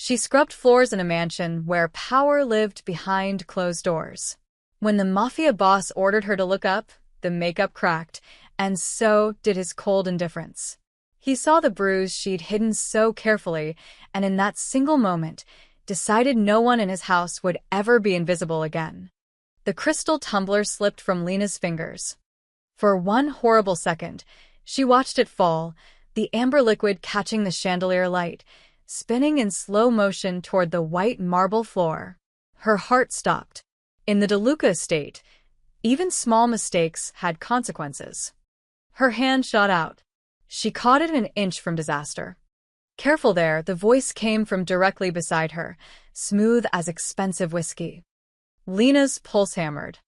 She scrubbed floors in a mansion where power lived behind closed doors. When the Mafia boss ordered her to look up, the makeup cracked, and so did his cold indifference. He saw the bruise she'd hidden so carefully, and in that single moment, decided no one in his house would ever be invisible again. The crystal tumbler slipped from Lena's fingers. For one horrible second, she watched it fall, the amber liquid catching the chandelier light, spinning in slow motion toward the white marble floor. Her heart stopped. In the DeLuca estate, even small mistakes had consequences. Her hand shot out. She caught it an inch from disaster. Careful there, the voice came from directly beside her, smooth as expensive whiskey. Lena's pulse hammered.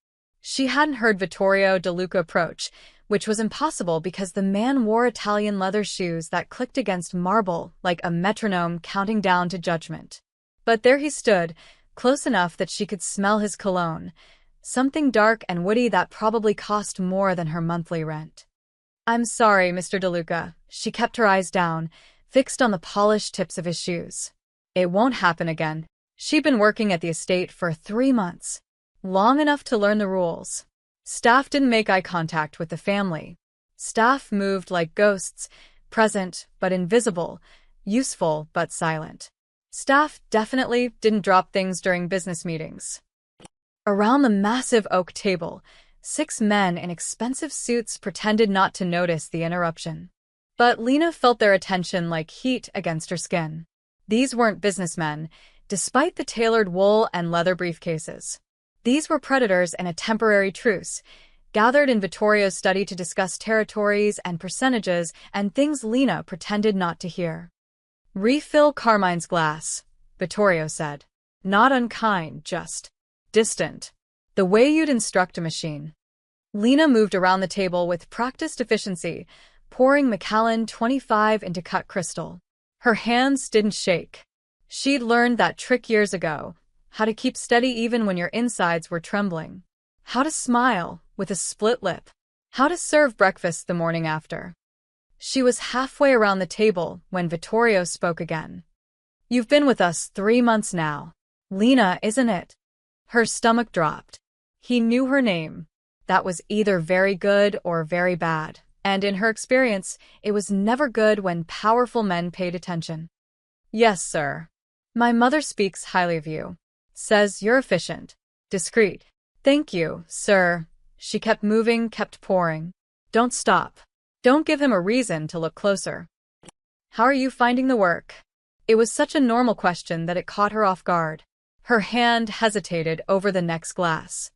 She hadn't heard Vittorio DeLuca approach, which was impossible because the man wore Italian leather shoes that clicked against marble like a metronome counting down to judgment. But there he stood, close enough that she could smell his cologne, something dark and woody that probably cost more than her monthly rent. "I'm sorry, Mr. DeLuca." She kept her eyes down, fixed on the polished tips of his shoes. "It won't happen again." She'd been working at the estate for 3 months, long enough to learn the rules. Staff didn't make eye contact with the family. Staff moved like ghosts, present but invisible, useful but silent. Staff definitely didn't drop things during business meetings. Around the massive oak table, 6 men in expensive suits pretended not to notice the interruption. But Lena felt their attention like heat against her skin. These weren't businessmen, despite the tailored wool and leather briefcases. These were predators in a temporary truce, gathered in Vittorio's study to discuss territories and percentages and things Lena pretended not to hear. "Refill Carmine's glass," Vittorio said. Not unkind, just distant. The way you'd instruct a machine. Lena moved around the table with practiced efficiency, pouring Macallan 25 into cut crystal. Her hands didn't shake. She'd learned that trick years ago, how to keep steady even when your insides were trembling. How to smile with a split lip. How to serve breakfast the morning after. She was halfway around the table when Vittorio spoke again. "You've been with us 3 months now. Lena, isn't it?" Her stomach dropped. He knew her name. That was either very good or very bad, and in her experience, it was never good when powerful men paid attention. "Yes, sir. My mother speaks highly of you. Says you're efficient, discreet." "Thank you, sir." She kept moving, kept pouring. "Don't stop. Don't give him a reason to look closer." "How are you finding the work?" It was such a normal question that it caught her off guard. Her hand hesitated over the next glass.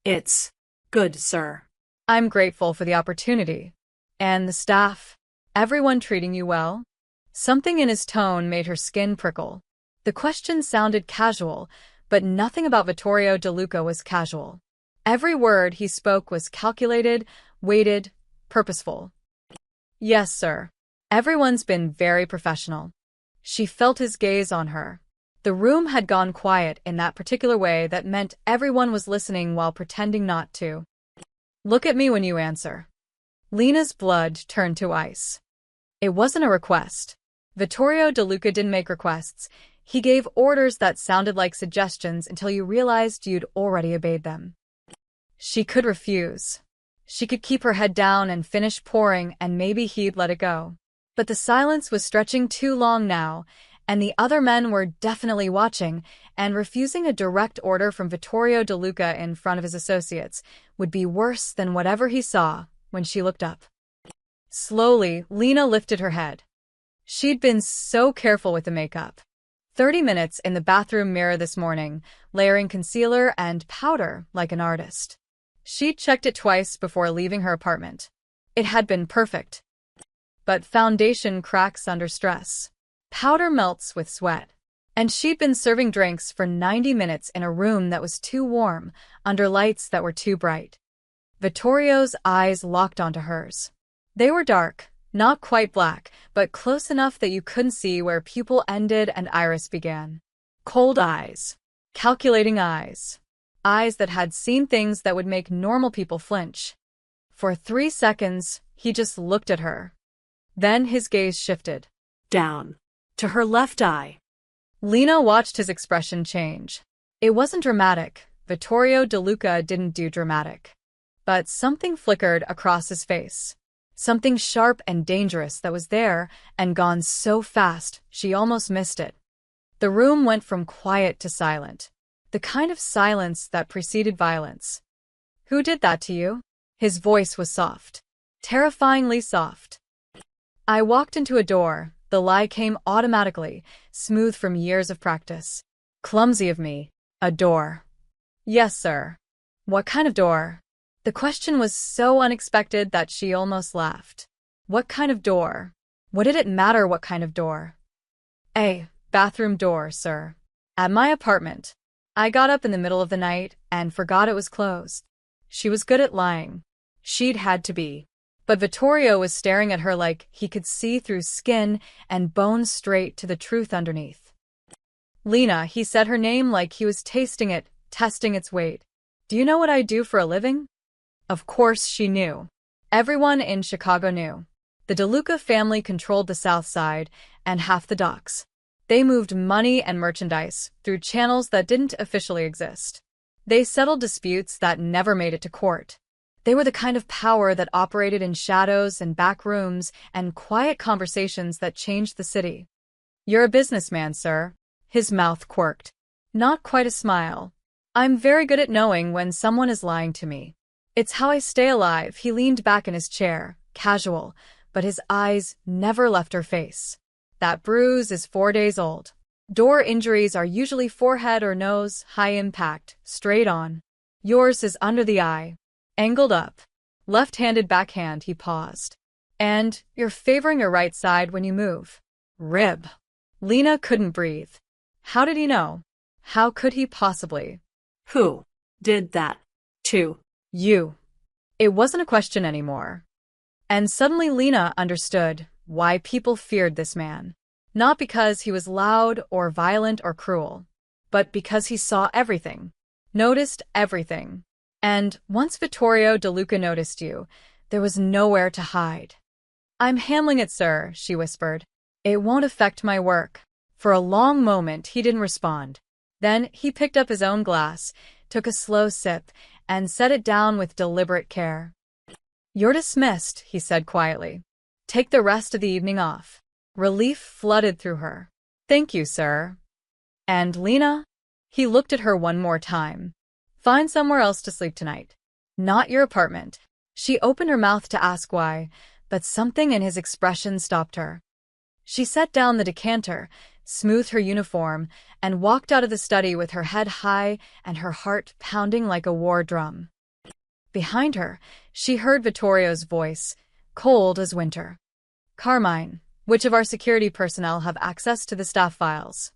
"It's good, sir." "I'm grateful for the opportunity. And the staff? Everyone treating you well?" Something in his tone made her skin prickle. The question sounded casual, but nothing about Vittorio DeLuca was casual. Every word he spoke was calculated, weighted, purposeful. "Yes, sir. Everyone's been very professional." She felt his gaze on her. The room had gone quiet in that particular way that meant everyone was listening while pretending not to. "Look at me when you answer." Lena's blood turned to ice. It wasn't a request. Vittorio DeLuca didn't make requests. He gave orders that sounded like suggestions until you realized you'd already obeyed them. She could refuse. She could keep her head down and finish pouring, and maybe he'd let it go. But the silence was stretching too long now, and the other men were definitely watching, and refusing a direct order from Vittorio DeLuca in front of his associates would be worse than whatever he saw when she looked up. Slowly, Lena lifted her head. She'd been so careful with the makeup. 30 minutes in the bathroom mirror this morning, layering concealer and powder like an artist. She'd checked it twice before leaving her apartment. It had been perfect. But foundation cracks under stress. Powder melts with sweat. And she'd been serving drinks for 90 minutes in a room that was too warm, under lights that were too bright. Vittorio's eyes locked onto hers. They were dark, not quite black, but close enough that you couldn't see where pupil ended and iris began. Cold eyes. Calculating eyes. Eyes that had seen things that would make normal people flinch. For 3 seconds, he just looked at her. Then his gaze shifted. Down. To her left eye. Lena watched his expression change. It wasn't dramatic. Vittorio De Luca didn't do dramatic. But something flickered across his face. Something sharp and dangerous that was there and gone so fast she almost missed it. The room went from quiet to silent. The kind of silence that preceded violence. "Who did that to you?" His voice was soft. Terrifyingly soft. "I walked into a door." The lie came automatically, smooth from years of practice. "Clumsy of me. A door." "Yes, sir." "What kind of door?" The question was so unexpected that she almost laughed. What kind of door? What did it matter what kind of door? "A bathroom door, sir. At my apartment. I got up in the middle of the night and forgot it was closed." She was good at lying. She'd had to be. But Vittorio was staring at her like he could see through skin and bones straight to the truth underneath. "Lena," he said her name like he was tasting it, testing its weight. "Do you know what I do for a living?" Of course she knew. Everyone in Chicago knew. The De Luca family controlled the South Side and half the docks. They moved money and merchandise through channels that didn't officially exist. They settled disputes that never made it to court. They were the kind of power that operated in shadows and back rooms and quiet conversations that changed the city. "You're a businessman, sir." His mouth quirked. Not quite a smile. "I'm very good at knowing when someone is lying to me. It's how I stay alive." He leaned back in his chair, casual, but his eyes never left her face. "That bruise is 4 days old. Door injuries are usually forehead or nose, high impact, straight on. Yours is under the eye. Angled up. Left-handed backhand." He paused. "And you're favoring your right side when you move." Rib. Lena couldn't breathe. How did he know? How could he possibly? Who did that to You. It wasn't a question anymore. And suddenly Lena understood why people feared this man. Not because he was loud or violent or cruel, but because he saw everything, noticed everything. And once Vittorio De Luca noticed you, there was nowhere to hide. "I'm handling it, sir," she whispered. "It won't affect my work." For a long moment he didn't respond. Then he picked up his own glass, took a slow sip, and set it down with deliberate care. "You're dismissed," he said quietly. "Take the rest of the evening off." Relief flooded through her. "Thank you, sir." "And Lena?" He looked at her one more time. "Find somewhere else to sleep tonight. Not your apartment." She opened her mouth to ask why, but something in his expression stopped her. She set down the decanter, smoothed her uniform, and walked out of the study with her head high and her heart pounding like a war drum. Behind her, she heard Vittorio's voice, cold as winter. "Carmine, which of our security personnel have access to the staff files?"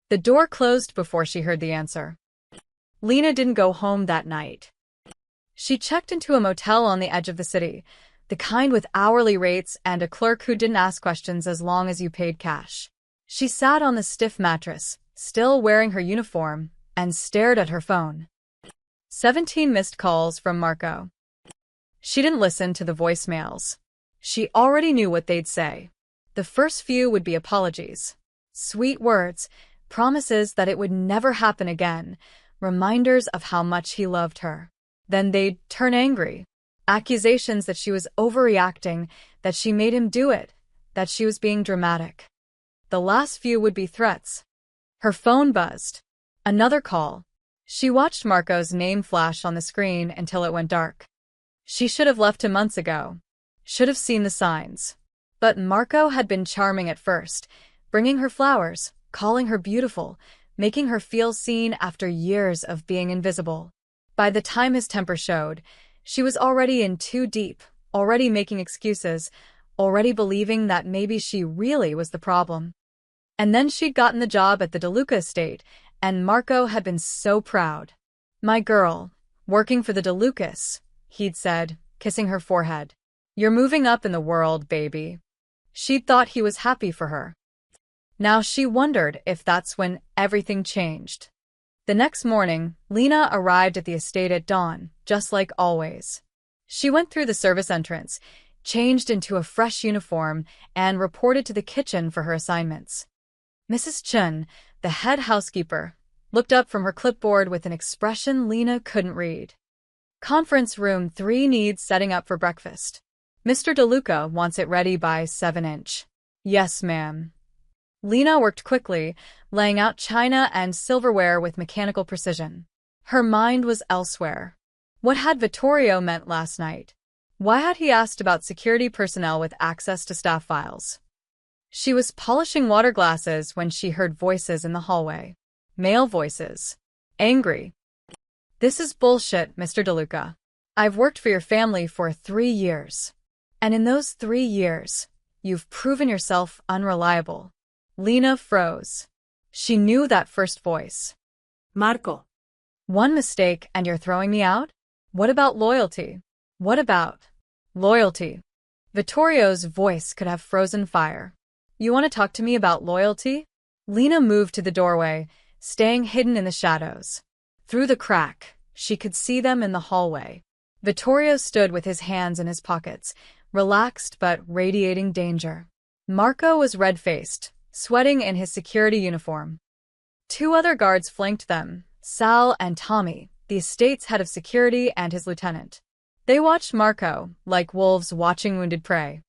The door closed before she heard the answer. Lena didn't go home that night. She checked into a motel on the edge of the city, the kind with hourly rates and a clerk who didn't ask questions as long as you paid cash. She sat on the stiff mattress, still wearing her uniform, and stared at her phone. 17 missed calls from Marco. She didn't listen to the voicemails. She already knew what they'd say. The first few would be apologies. Sweet words, promises that it would never happen again, reminders of how much he loved her. Then they'd turn angry. Accusations that she was overreacting, that she made him do it, that she was being dramatic. The last few would be threats. Her phone buzzed. Another call. She watched Marco's name flash on the screen until it went dark. She should have left him months ago. Should have seen the signs. But Marco had been charming at first, bringing her flowers, calling her beautiful, making her feel seen after years of being invisible. By the time his temper showed, she was already in too deep, already making excuses, already believing that maybe she really was the problem. And then she'd gotten the job at the De Luca estate, and Marco had been so proud. "My girl, working for the De Lucas," he'd said, kissing her forehead. "You're moving up in the world, baby." She'd thought he was happy for her. Now she wondered if that's when everything changed. The next morning, Lena arrived at the estate at dawn, just like always. She went through the service entrance, changed into a fresh uniform, and reported to the kitchen for her assignments. "Mrs. Chun, the head housekeeper, looked up from her clipboard with an expression Lena couldn't read. Conference room 3 needs setting up for breakfast. Mr. DeLuca wants it ready by 7-inch. Yes, ma'am. Lena worked quickly, laying out china and silverware with mechanical precision. Her mind was elsewhere. What had Vittorio meant last night? Why had he asked about security personnel with access to staff files? She was polishing water glasses when she heard voices in the hallway. Male voices. Angry. This is bullshit, Mr. DeLuca. I've worked for your family for 3 years. And in those 3 years, you've proven yourself unreliable. Lena froze. She knew that first voice. Marco. One mistake and you're throwing me out? What about loyalty? What about loyalty? Vittorio's voice could have frozen fire. You want to talk to me about loyalty? Lena moved to the doorway, staying hidden in the shadows. Through the crack, she could see them in the hallway. Vittorio stood with his hands in his pockets, relaxed but radiating danger. Marco was red-faced, sweating in his security uniform. 2 other guards flanked them, Sal and Tommy, the estate's head of security and his lieutenant. They watched Marco, like wolves watching wounded prey.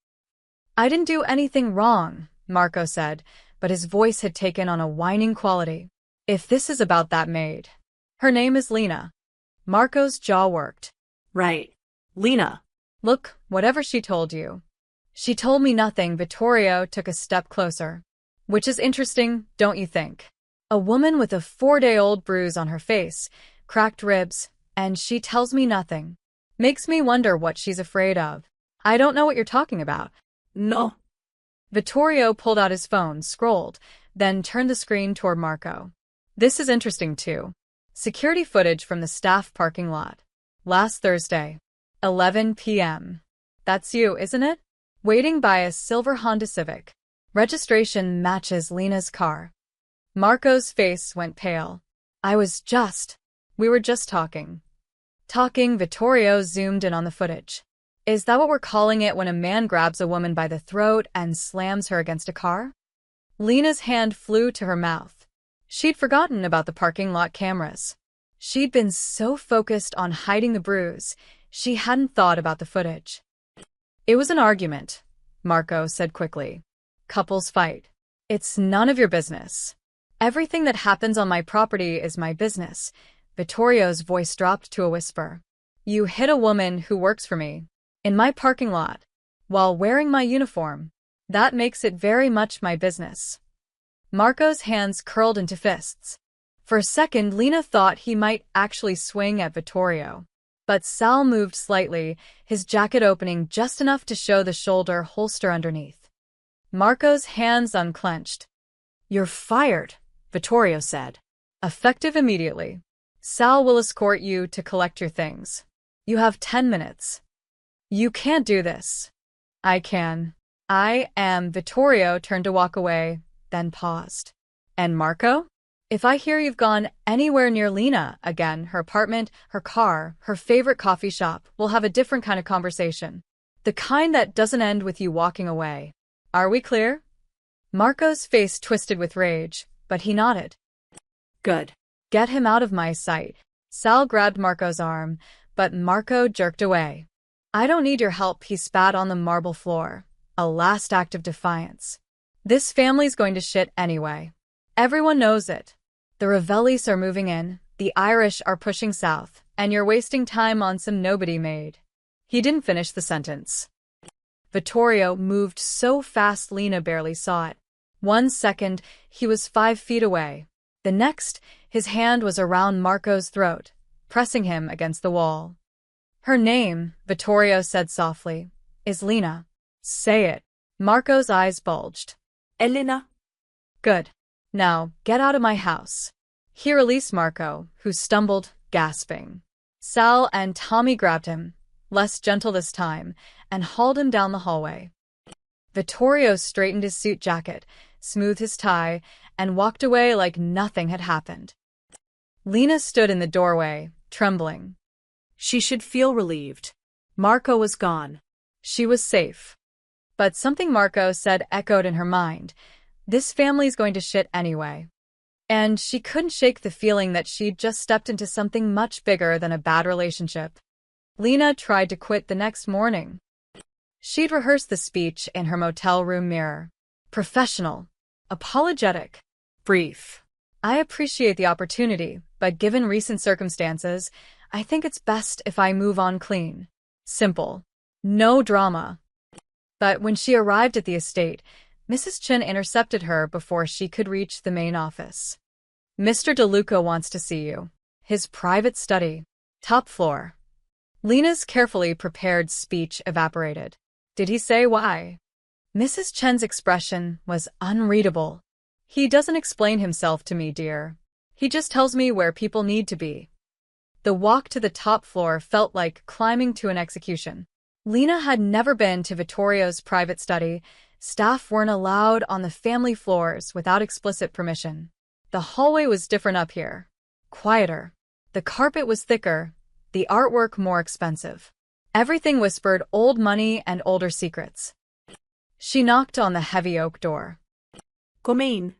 I didn't do anything wrong, Marco said, but his voice had taken on a whining quality. If this is about that maid. Her name is Lena. Marco's jaw worked. Right. Lena. Look, whatever she told you. She told me nothing. Vittorio took a step closer. Which is interesting, don't you think? A woman with a 4-day-old bruise on her face, cracked ribs, and she tells me nothing. Makes me wonder what she's afraid of. I don't know what you're talking about. No. Vittorio pulled out his phone, scrolled, then turned the screen toward Marco. This is interesting too. Security footage from the staff parking lot. Last Thursday. 11 p.m. That's you, isn't it? Waiting by a silver Honda Civic. Registration matches Lena's car. Marco's face went pale. We were just talking. Vittorio zoomed in on the footage. Is that what we're calling it when a man grabs a woman by the throat and slams her against a car? Lena's hand flew to her mouth. She'd forgotten about the parking lot cameras. She'd been so focused on hiding the bruise, she hadn't thought about the footage. It was an argument, Marco said quickly. Couples fight. It's none of your business. Everything that happens on my property is my business. Vittorio's voice dropped to a whisper. You hit a woman who works for me. In my parking lot. While wearing my uniform. That makes it very much my business. Marco's hands curled into fists. For a second, Lena thought he might actually swing at Vittorio. But Sal moved slightly, his jacket opening just enough to show the shoulder holster underneath. Marco's hands unclenched. You're fired, Vittorio said. Effective immediately. Sal will escort you to collect your things. You have 10 minutes. You can't do this. I can. I am. Vittorio turned to walk away, then paused. And Marco? If I hear you've gone anywhere near Lena again, her apartment, her car, her favorite coffee shop, we'll have a different kind of conversation. The kind that doesn't end with you walking away. Are we clear? Marco's face twisted with rage, but he nodded. Good. Get him out of my sight. Sal grabbed Marco's arm, but Marco jerked away. I don't need your help, he spat on the marble floor. A last act of defiance. This family's going to shit anyway. Everyone knows it. The Revellis are moving in, the Irish are pushing south, and you're wasting time on some nobody maid. He didn't finish the sentence. Vittorio moved so fast Lena barely saw it. 1 second, he was 5 feet away. The next, his hand was around Marco's throat, pressing him against the wall. Her name, Vittorio said softly, is Lena. Say it. Marco's eyes bulged. Elena. Good. Now, get out of my house. He released Marco, who stumbled, gasping. Sal and Tommy grabbed him, less gentle this time, and hauled him down the hallway. Vittorio straightened his suit jacket, smoothed his tie, and walked away like nothing had happened. Lena stood in the doorway, trembling. She should feel relieved. Marco was gone. She was safe. But something Marco said echoed in her mind. This family's going to shit anyway. And she couldn't shake the feeling that she'd just stepped into something much bigger than a bad relationship. Lena tried to quit the next morning. She'd rehearsed the speech in her motel room mirror. Professional. Apologetic. Brief. I appreciate the opportunity, but given recent circumstances, I think it's best if I move on clean. Simple. No drama. But when she arrived at the estate, Mrs. Chen intercepted her before she could reach the main office. Mr. DeLuca wants to see you. His private study. Top floor. Lena's carefully prepared speech evaporated. Did he say why? Mrs. Chen's expression was unreadable. He doesn't explain himself to me, dear. He just tells me where people need to be. The walk to the top floor felt like climbing to an execution. Lena had never been to Vittorio's private study. Staff weren't allowed on the family floors without explicit permission. The hallway was different up here. Quieter. The carpet was thicker, the artwork more expensive. Everything whispered old money and older secrets. She knocked on the heavy oak door. Come in.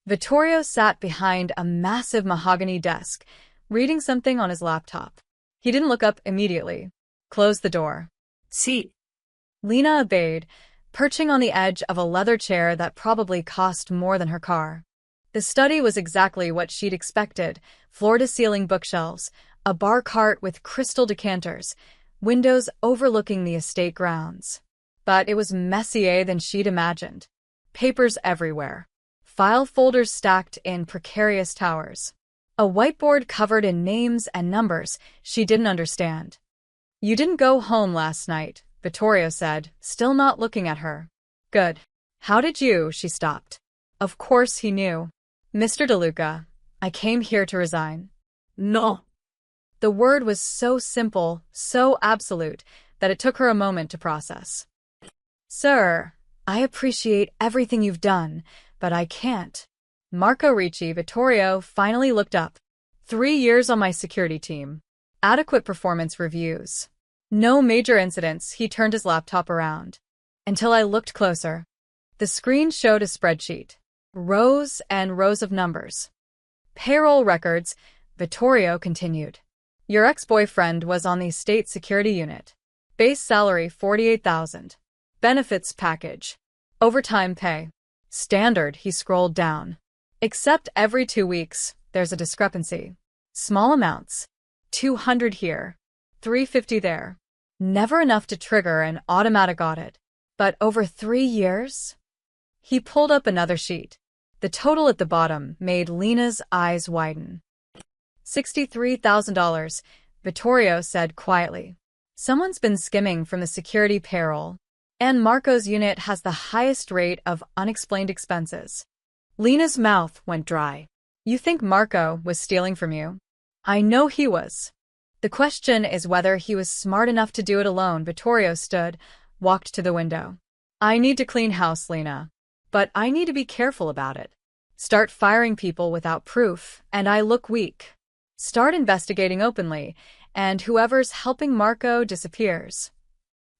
Vittorio sat behind a massive mahogany desk, reading something on his laptop. He didn't look up immediately. Closed the door. Sí. Lena obeyed, perching on the edge of a leather chair that probably cost more than her car. The study was exactly what she'd expected: floor-to-ceiling bookshelves, a bar cart with crystal decanters, windows overlooking the estate grounds. But it was messier than she'd imagined. Papers everywhere. File folders stacked in precarious towers. A whiteboard covered in names and numbers she didn't understand. You didn't go home last night, Vittorio said, still not looking at her. Good. How did you? She stopped. Of course he knew. Mr. DeLuca, I came here to resign. No. The word was so simple, so absolute, that it took her a moment to process. Sir, I appreciate everything you've done, but I can't. Marco Ricci. Vittorio finally looked up. 3 years on my security team. Adequate performance reviews. No major incidents. He turned his laptop around. Until I looked closer. The screen showed a spreadsheet. Rows and rows of numbers. Payroll records, Vittorio continued. Your ex-boyfriend was on the state security unit. Base salary $48,000. Benefits package. Overtime pay. Standard. He scrolled down. Except every 2 weeks, there's a discrepancy. Small amounts. 200 here. 350 there. Never enough to trigger an automatic audit. But over 3 years? He pulled up another sheet. The total at the bottom made Lena's eyes widen. $63,000, Vittorio said quietly. Someone's been skimming from the security payroll, and Marco's unit has the highest rate of unexplained expenses. Lena's mouth went dry. You think Marco was stealing from you? I know he was. The question is whether he was smart enough to do it alone. Vittorio stood, walked to the window. I need to clean house, Lena. But I need to be careful about it. Start firing people without proof, and I look weak. Start investigating openly, and whoever's helping Marco disappears.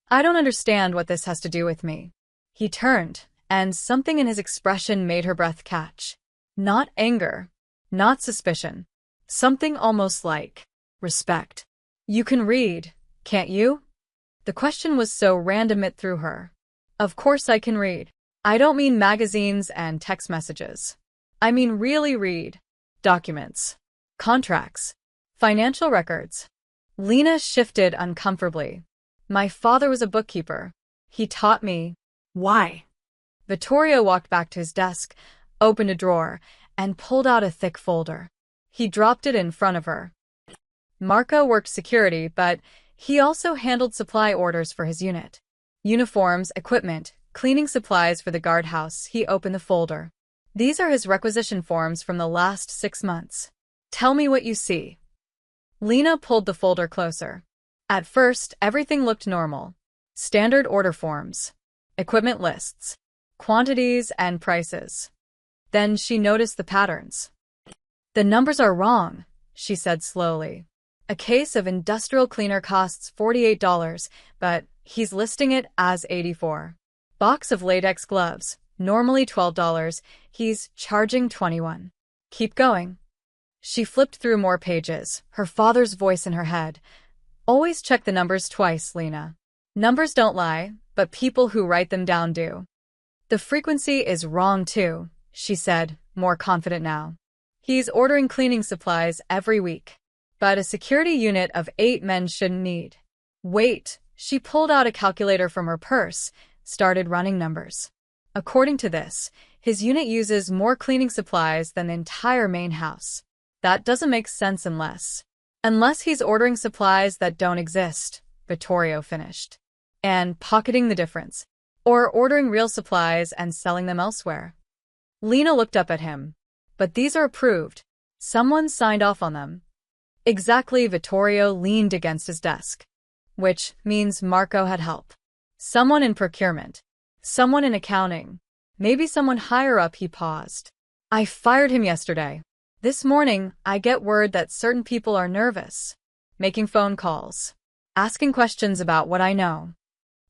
I don't understand what this has to do with me. He turned, and something in his expression made her breath catch. Not anger, not suspicion. Something almost like respect. You can read, can't you? The question was so random it threw her. Of course I can read. I don't mean magazines and text messages. I mean really read. Documents. Contracts. Financial records. Lena shifted uncomfortably. My father was a bookkeeper. He taught me. Why? Vittorio walked back to his desk, opened a drawer, and pulled out a thick folder. He dropped it in front of her. Marco worked security, but he also handled supply orders for his unit. Uniforms, equipment, cleaning supplies for the guardhouse. He opened the folder. These are his requisition forms from the last 6 months. Tell me what you see. Lena pulled the folder closer. At first, everything looked normal. Standard order forms. Equipment lists. Quantities and prices. Then she noticed the patterns. The numbers are wrong, she said slowly. A case of industrial cleaner costs $48, but he's listing it as $84. Box of latex gloves, normally $12, he's charging $21. Keep going. She flipped through more pages, her father's voice in her head. Always check the numbers twice, Lena. Numbers don't lie, but people who write them down do. The frequency is wrong too, she said, more confident now. He's ordering cleaning supplies every week. But a security unit of 8 men shouldn't need. Wait, she pulled out a calculator from her purse, started running numbers. According to this, his unit uses more cleaning supplies than the entire main house. That doesn't make sense unless he's ordering supplies that don't exist, Vittorio finished. And pocketing the difference. Or ordering real supplies and selling them elsewhere. Lena looked up at him. But these are approved. Someone signed off on them. Exactly, Vittorio leaned against his desk. Which means Marco had help. Someone in procurement. Someone in accounting. Maybe someone higher up. He paused. I fired him yesterday. This morning, I get word that certain people are nervous. Making phone calls. Asking questions about what I know.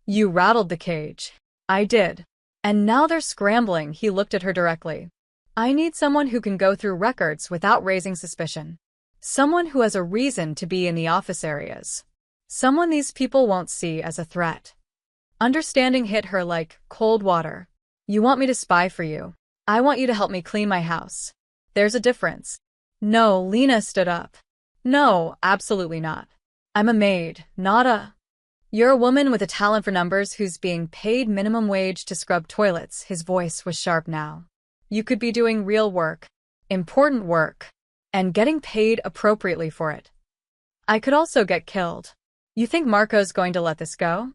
You rattled the cage. I did. And now they're scrambling. He looked at her directly. I need someone who can go through records without raising suspicion. Someone who has a reason to be in the office areas. Someone these people won't see as a threat. Understanding hit her like cold water. You want me to spy for you. I want you to help me clean my house. There's a difference. No, Lena stood up. No, absolutely not. I'm a maid, not a... You're a woman with a talent for numbers who's being paid minimum wage to scrub toilets. His voice was sharp now. You could be doing real work, important work, and getting paid appropriately for it. I could also get killed. You think Marco's going to let this go?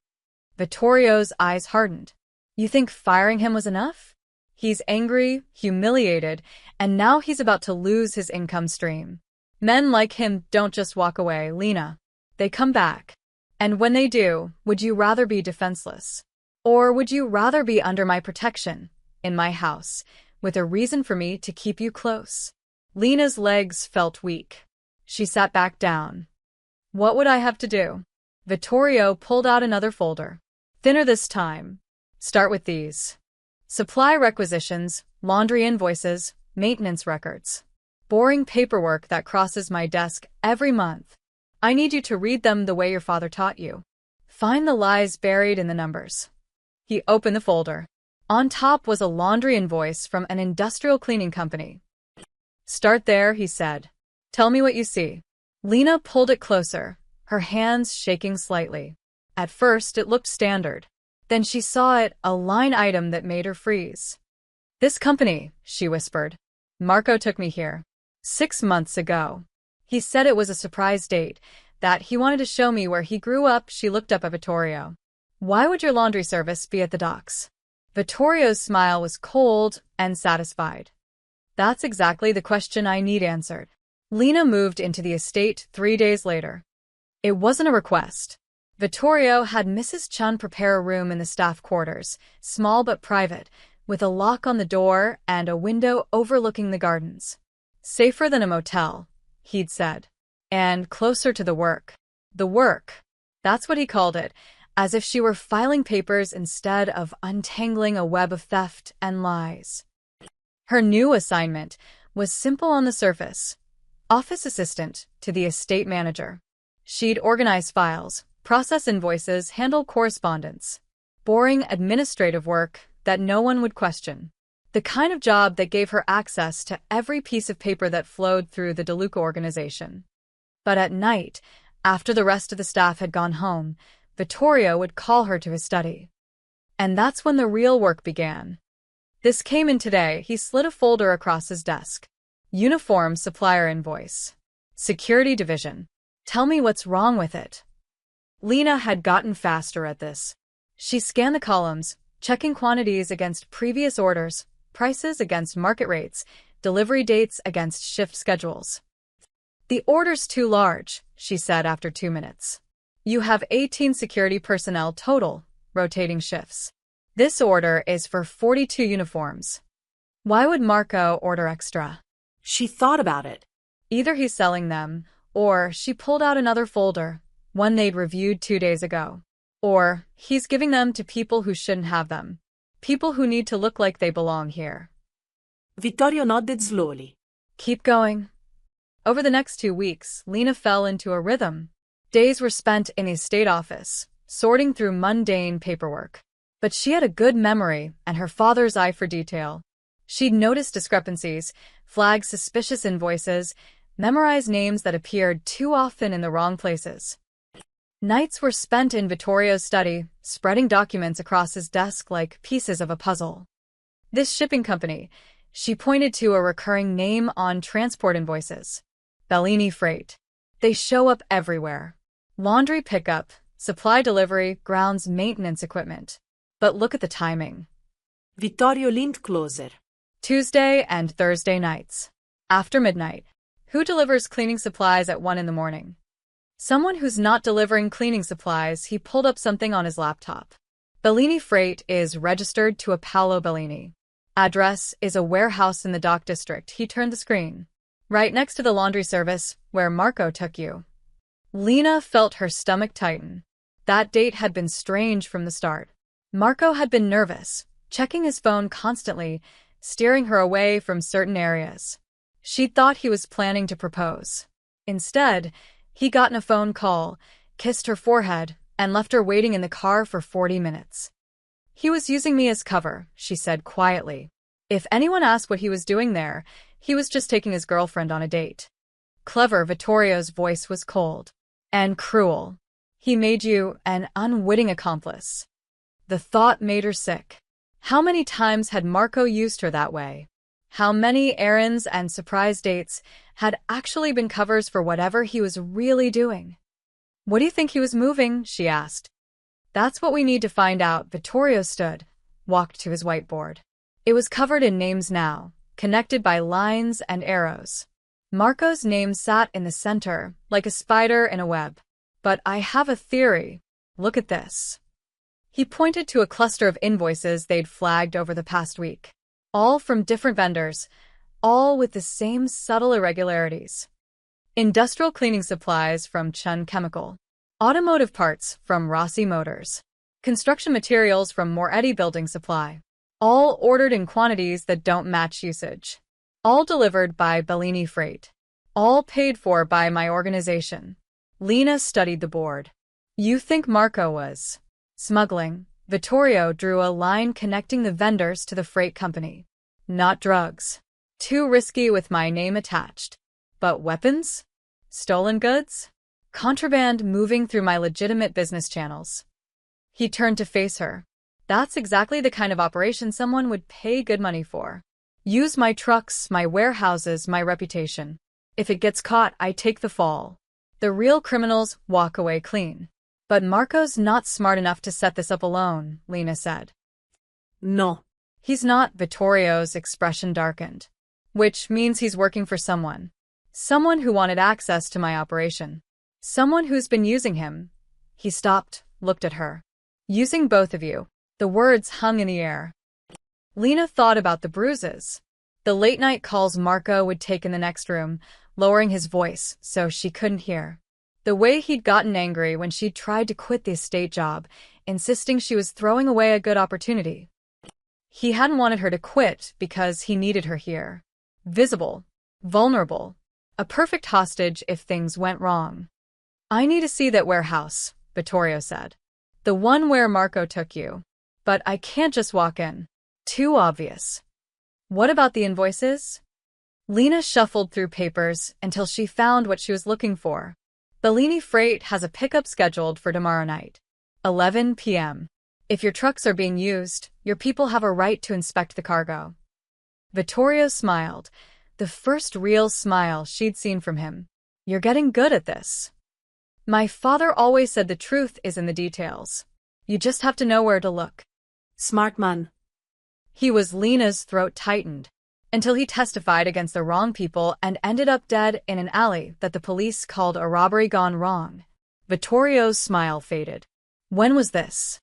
Vittorio's eyes hardened. You think firing him was enough? He's angry, humiliated, and now he's about to lose his income stream. Men like him don't just walk away, Lena. They come back. And when they do, would you rather be defenseless? Or would you rather be under my protection, in my house, with a reason for me to keep you close? Lena's legs felt weak. She sat back down. What would I have to do? Vittorio pulled out another folder. Thinner this time. Start with these. Supply requisitions, laundry invoices, maintenance records. Boring paperwork that crosses my desk every month. I need you to read them the way your father taught you. Find the lies buried in the numbers. He opened the folder. On top was a laundry invoice from an industrial cleaning company. Start there, he said. Tell me what you see. Lena pulled it closer, her hands shaking slightly. At first, it looked standard. Then she saw it, a line item that made her freeze. This company, she whispered. Marco took me here. 6 months ago. He said it was a surprise date, that he wanted to show me where he grew up. She looked up at Vittorio. Why would your laundry service be at the docks? Vittorio's smile was cold and satisfied. That's exactly the question I need answered. Lena moved into the estate 3 days later. It wasn't a request. Vittorio had Mrs. Chun prepare a room in the staff quarters, small but private, with a lock on the door and a window overlooking the gardens. Safer than a motel, he'd said. And closer to the work. The work. That's what he called it, as if she were filing papers instead of untangling a web of theft and lies. Her new assignment was simple on the surface. Office assistant to the estate manager. She'd organize files, process invoices, handle correspondence. Boring administrative work that no one would question. The kind of job that gave her access to every piece of paper that flowed through the DeLuca organization. But at night, after the rest of the staff had gone home, Vittorio would call her to his study. And that's when the real work began. This came in today. He slid a folder across his desk. Uniform supplier invoice. Security division. Tell me what's wrong with it. Lena had gotten faster at this. She scanned the columns, checking quantities against previous orders, prices against market rates, delivery dates against shift schedules. The order's too large, she said after 2 minutes. You have 18 security personnel total, rotating shifts. This order is for 42 uniforms. Why would Marco order extra? She thought about it. Either he's selling them, or she pulled out another folder, one they'd reviewed 2 days ago. Or he's giving them to people who shouldn't have them. People who need to look like they belong here. Vittorio nodded slowly. Keep going. Over the next 2 weeks, Lena fell into a rhythm. Days were spent in the estate office, sorting through mundane paperwork. But she had a good memory and her father's eye for detail. She'd noticed discrepancies, flagged suspicious invoices, memorized names that appeared too often in the wrong places. Nights were spent in Vittorio's study, spreading documents across his desk like pieces of a puzzle. This shipping company, she pointed to a recurring name on transport invoices. Bellini Freight. They show up everywhere. Laundry pickup, supply delivery, grounds maintenance equipment. But look at the timing. Vittorio Lindcloser. Tuesday and Thursday nights. After midnight. Who delivers cleaning supplies at 1 in the morning? Someone who's not delivering cleaning supplies. He pulled up something on his laptop. Bellini Freight is registered to a Paolo Bellini. Address is a warehouse in the dock district. He turned the screen. Right next to the laundry service, where Marco took you. Lena felt her stomach tighten. That date had been strange from the start. Marco had been nervous, checking his phone constantly, steering her away from certain areas. She'd thought he was planning to propose. Instead, he got in a phone call, kissed her forehead, and left her waiting in the car for 40 minutes. He was using me as cover, she said quietly. If anyone asked what he was doing there, he was just taking his girlfriend on a date. Clever. Vittorio's voice was cold and cruel. He made you an unwitting accomplice. The thought made her sick. How many times had Marco used her that way? How many errands and surprise dates had actually been covers for whatever he was really doing? What do you think he was moving? She asked. That's what we need to find out. Vittorio stood, walked to his whiteboard. It was covered in names now, connected by lines and arrows. Marco's name sat in the center, like a spider in a web. But I have a theory. Look at this. He pointed to a cluster of invoices they'd flagged over the past week. All from different vendors, all with the same subtle irregularities. Industrial cleaning supplies from Chun Chemical. Automotive parts from Rossi Motors. Construction materials from Moretti Building Supply. All ordered in quantities that don't match usage. All delivered by Bellini Freight. All paid for by my organization. Lena studied the board. You think Marco was smuggling? Vittorio drew a line connecting the vendors to the freight company. Not drugs. Too risky with my name attached. But weapons? Stolen goods? Contraband moving through my legitimate business channels. He turned to face her. That's exactly the kind of operation someone would pay good money for. Use my trucks, my warehouses, my reputation. If it gets caught, I take the fall. The real criminals walk away clean. But Marco's not smart enough to set this up alone, Lena said. No. He's not. Vittorio's expression darkened. Which means he's working for someone. Someone who wanted access to my operation. Someone who's been using him. He stopped, looked at her. Using both of you. The words hung in the air. Lena thought about the bruises. The late-night calls Marco would take in the next room, lowering his voice so she couldn't hear. The way he'd gotten angry when she tried to quit the estate job, insisting she was throwing away a good opportunity. He hadn't wanted her to quit because he needed her here. Visible. Vulnerable. A perfect hostage if things went wrong. I need to see that warehouse, Vittorio said. The one where Marco took you. But I can't just walk in. Too obvious. What about the invoices? Lena shuffled through papers until she found what she was looking for. Bellini Freight has a pickup scheduled for tomorrow night. 11 p.m. If your trucks are being used, your people have a right to inspect the cargo. Vittorio smiled, the first real smile she'd seen from him. You're getting good at this. My father always said the truth is in the details. You just have to know where to look. Smart man. He was. Lena's throat tightened, until he testified against the wrong people and ended up dead in an alley that the police called a robbery gone wrong. Vittorio's smile faded. When was this?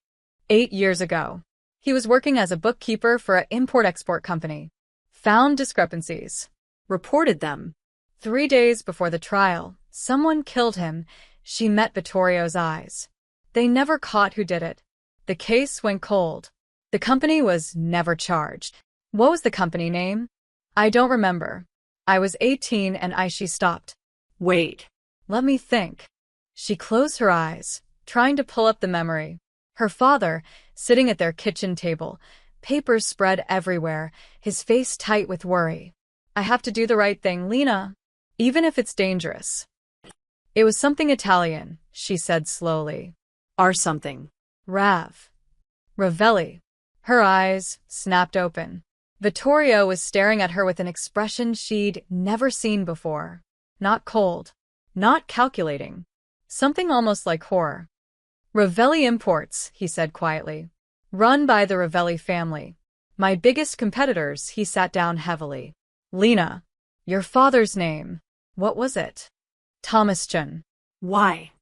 8 years ago. He was working as a bookkeeper for an import-export company. Found discrepancies. Reported them. 3 days before the trial, someone killed him. She met Vittorio's eyes. They never caught who did it. The case went cold. The company was never charged. What was the company name? I don't remember. I was 18 and she stopped. Wait. Let me think. She closed her eyes, trying to pull up the memory. Her father, sitting at their kitchen table, papers spread everywhere, his face tight with worry. I have to do the right thing, Lena, even if it's dangerous. It was something Italian, she said slowly. Are something. Ravelli. Her eyes snapped open. Vittorio was staring at her with an expression she'd never seen before. Not cold. Not calculating. Something almost like horror. Ravelli Imports, he said quietly. Run by the Ravelli family. My biggest competitors. He sat down heavily. Lena. Your father's name. What was it? Thomas Chun. Why?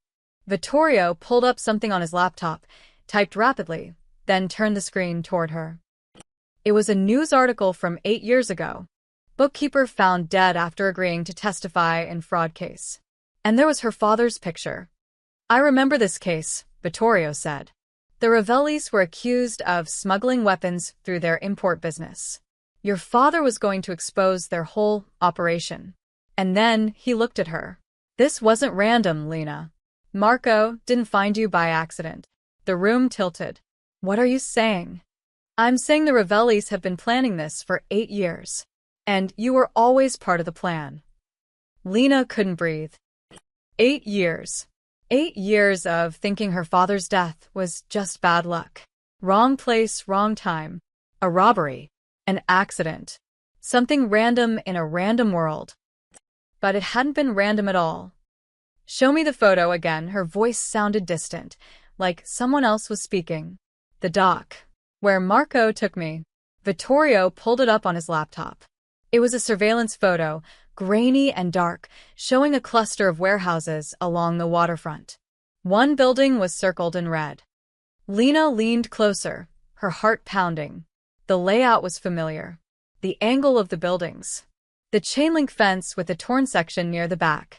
Vittorio pulled up something on his laptop, typed rapidly, then turned the screen toward her. It was a news article from 8 years ago. Bookkeeper found dead after agreeing to testify in fraud case. And there was her father's picture. I remember this case, Vittorio said. The Ravellis were accused of smuggling weapons through their import business. Your father was going to expose their whole operation. And then he looked at her. This wasn't random, Lena. Marco didn't find you by accident. The room tilted. What are you saying? I'm saying the Ravellis have been planning this for 8 years. And you were always part of the plan. Lena couldn't breathe. 8 years. 8 years of thinking her father's death was just bad luck. Wrong place, wrong time. A robbery. An accident. Something random in a random world. But it hadn't been random at all. Show me the photo again. Her voice sounded distant, like someone else was speaking. The dock. Where Marco took me. Vittorio pulled it up on his laptop. It was a surveillance photo, grainy and dark, showing a cluster of warehouses along the waterfront. One building was circled in red. Lena leaned closer, her heart pounding. The layout was familiar. The angle of the buildings. The chain-link fence with a torn section near the back.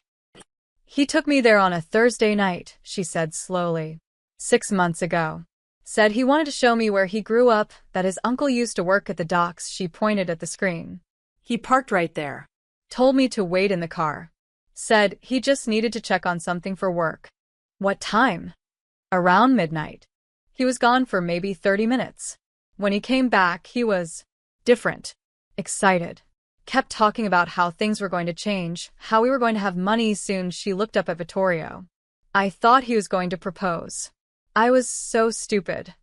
He took me there on a Thursday night, she said slowly. 6 months ago. Said he wanted to show me where he grew up, that his uncle used to work at the docks. She pointed at the screen. He parked right there. Told me to wait in the car. Said he just needed to check on something for work. What time? Around midnight. He was gone for maybe 30 minutes. When he came back, he was different. Excited. Kept talking about how things were going to change, how we were going to have money soon. She looked up at Vittorio. I thought he was going to propose. I was so stupid.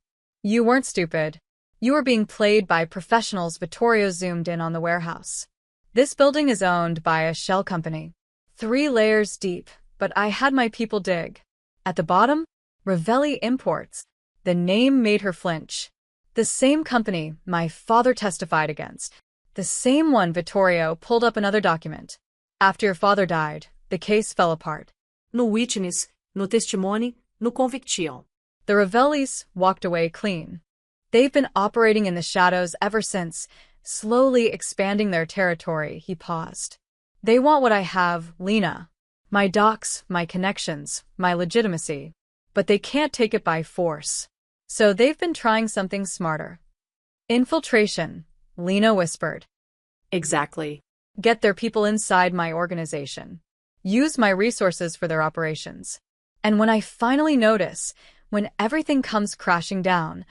You weren't stupid. You were being played by professionals. Vittorio zoomed in on the warehouse. This building is owned by a shell company. 3 layers deep, but I had my people dig. At the bottom, Ravelli Imports. The name made her flinch. The same company my father testified against. The same one. Vittorio pulled up another document. After your father died, the case fell apart. No witness, no testimony, no conviction. The Ravellis walked away clean. They've been operating in the shadows ever since, slowly expanding their territory. He paused. They want what I have, Lena. My docs, my connections, my legitimacy. But they can't take it by force. So they've been trying something smarter. Infiltration, Lena whispered. Exactly. Get their people inside my organization. Use my resources for their operations. And when I finally notice, when everything comes crashing down,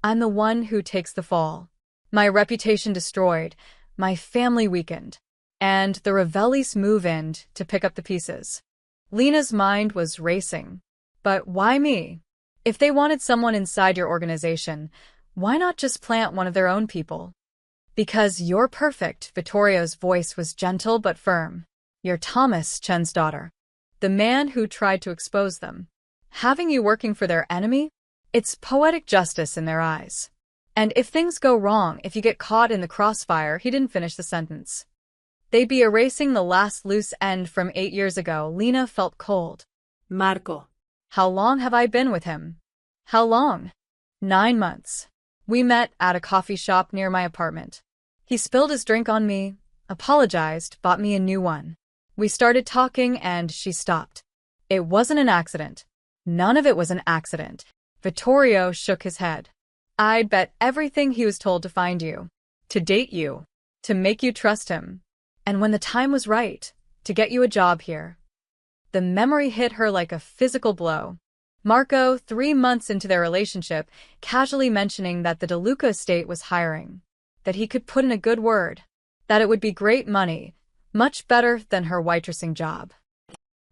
I'm the one who takes the fall. My reputation destroyed, my family weakened, and the Ravellis move in to pick up the pieces. Lena's mind was racing. But why me? If they wanted someone inside your organization, why not just plant one of their own people? Because you're perfect. Vittorio's voice was gentle but firm. You're Thomas Chen's daughter. The man who tried to expose them. Having you working for their enemy? It's poetic justice in their eyes. And if things go wrong, if you get caught in the crossfire, he didn't finish the sentence. They'd be erasing the last loose end from 8 years ago. Lena felt cold. Marco. How long have I been with him? How long? 9 months. We met at a coffee shop near my apartment. He spilled his drink on me, apologized, bought me a new one. We started talking and she stopped. It wasn't an accident. None of it was an accident. Vittorio shook his head. I'd bet everything he was told to find you, to date you, to make you trust him. And when the time was right, to get you a job here. The memory hit her like a physical blow. Marco, 3 months into their relationship, casually mentioning that the DeLuca estate was hiring, that he could put in a good word, that it would be great money, much better than her waitressing job.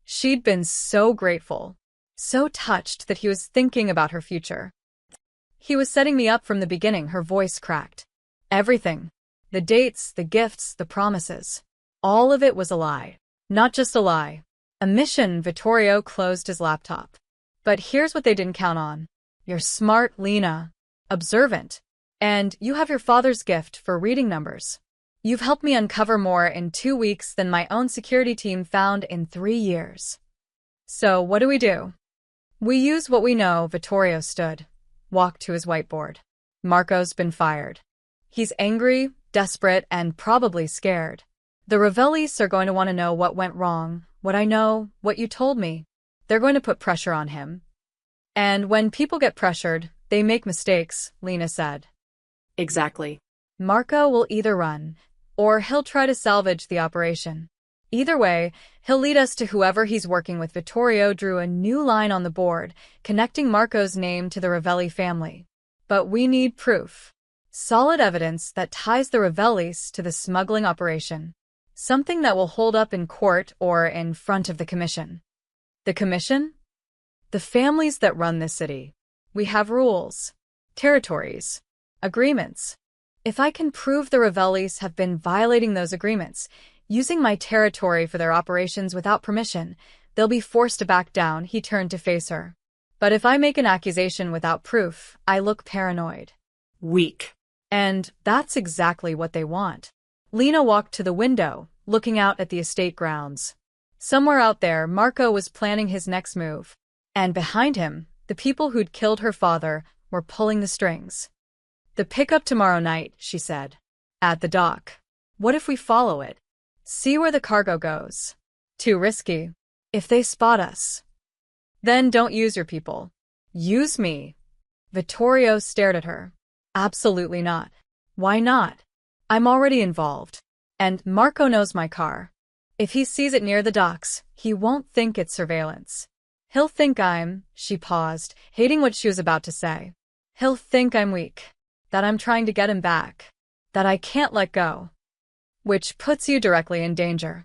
She'd been so grateful, so touched that he was thinking about her future. He was setting me up from the beginning, her voice cracked. Everything. The dates, the gifts, the promises. All of it was a lie. Not just a lie. A mission. Vittorio closed his laptop. But here's what they didn't count on. You're smart, Lena. Observant. And you have your father's gift for reading numbers. You've helped me uncover more in 2 weeks than my own security team found in 3 years. So what do? We use what we know. Vittorio stood, walked to his whiteboard. Marco's been fired. He's angry, desperate, and probably scared. The Ravellis are going to want to know what went wrong, what I know, what you told me. They're going to put pressure on him. And when people get pressured, they make mistakes, Lena said. Exactly. Marco will either run, or he'll try to salvage the operation. Either way, he'll lead us to whoever he's working with. Vittorio drew a new line on the board, connecting Marco's name to the Ravelli family. But we need proof. Solid evidence that ties the Ravellis to the smuggling operation. Something that will hold up in court or in front of the commission. The commission? The families that run this city. We have rules, territories, agreements. If I can prove the Ravellis have been violating those agreements, using my territory for their operations without permission, they'll be forced to back down. He turned to face her. But if I make an accusation without proof, I look paranoid. Weak. And that's exactly what they want. Lena walked to the window, looking out at the estate grounds. Somewhere out there, Marco was planning his next move. And behind him, the people who'd killed her father were pulling the strings. The pickup tomorrow night, she said. At the dock. What if we follow it? See where the cargo goes. Too risky. If they spot us. Then don't use your people. Use me. Vittorio stared at her. Absolutely not. Why not? I'm already involved. And Marco knows my car. If he sees it near the docks, he won't think it's surveillance. He'll think she paused, hating what she was about to say. He'll think I'm weak. That I'm trying to get him back. That I can't let go. Which puts you directly in danger.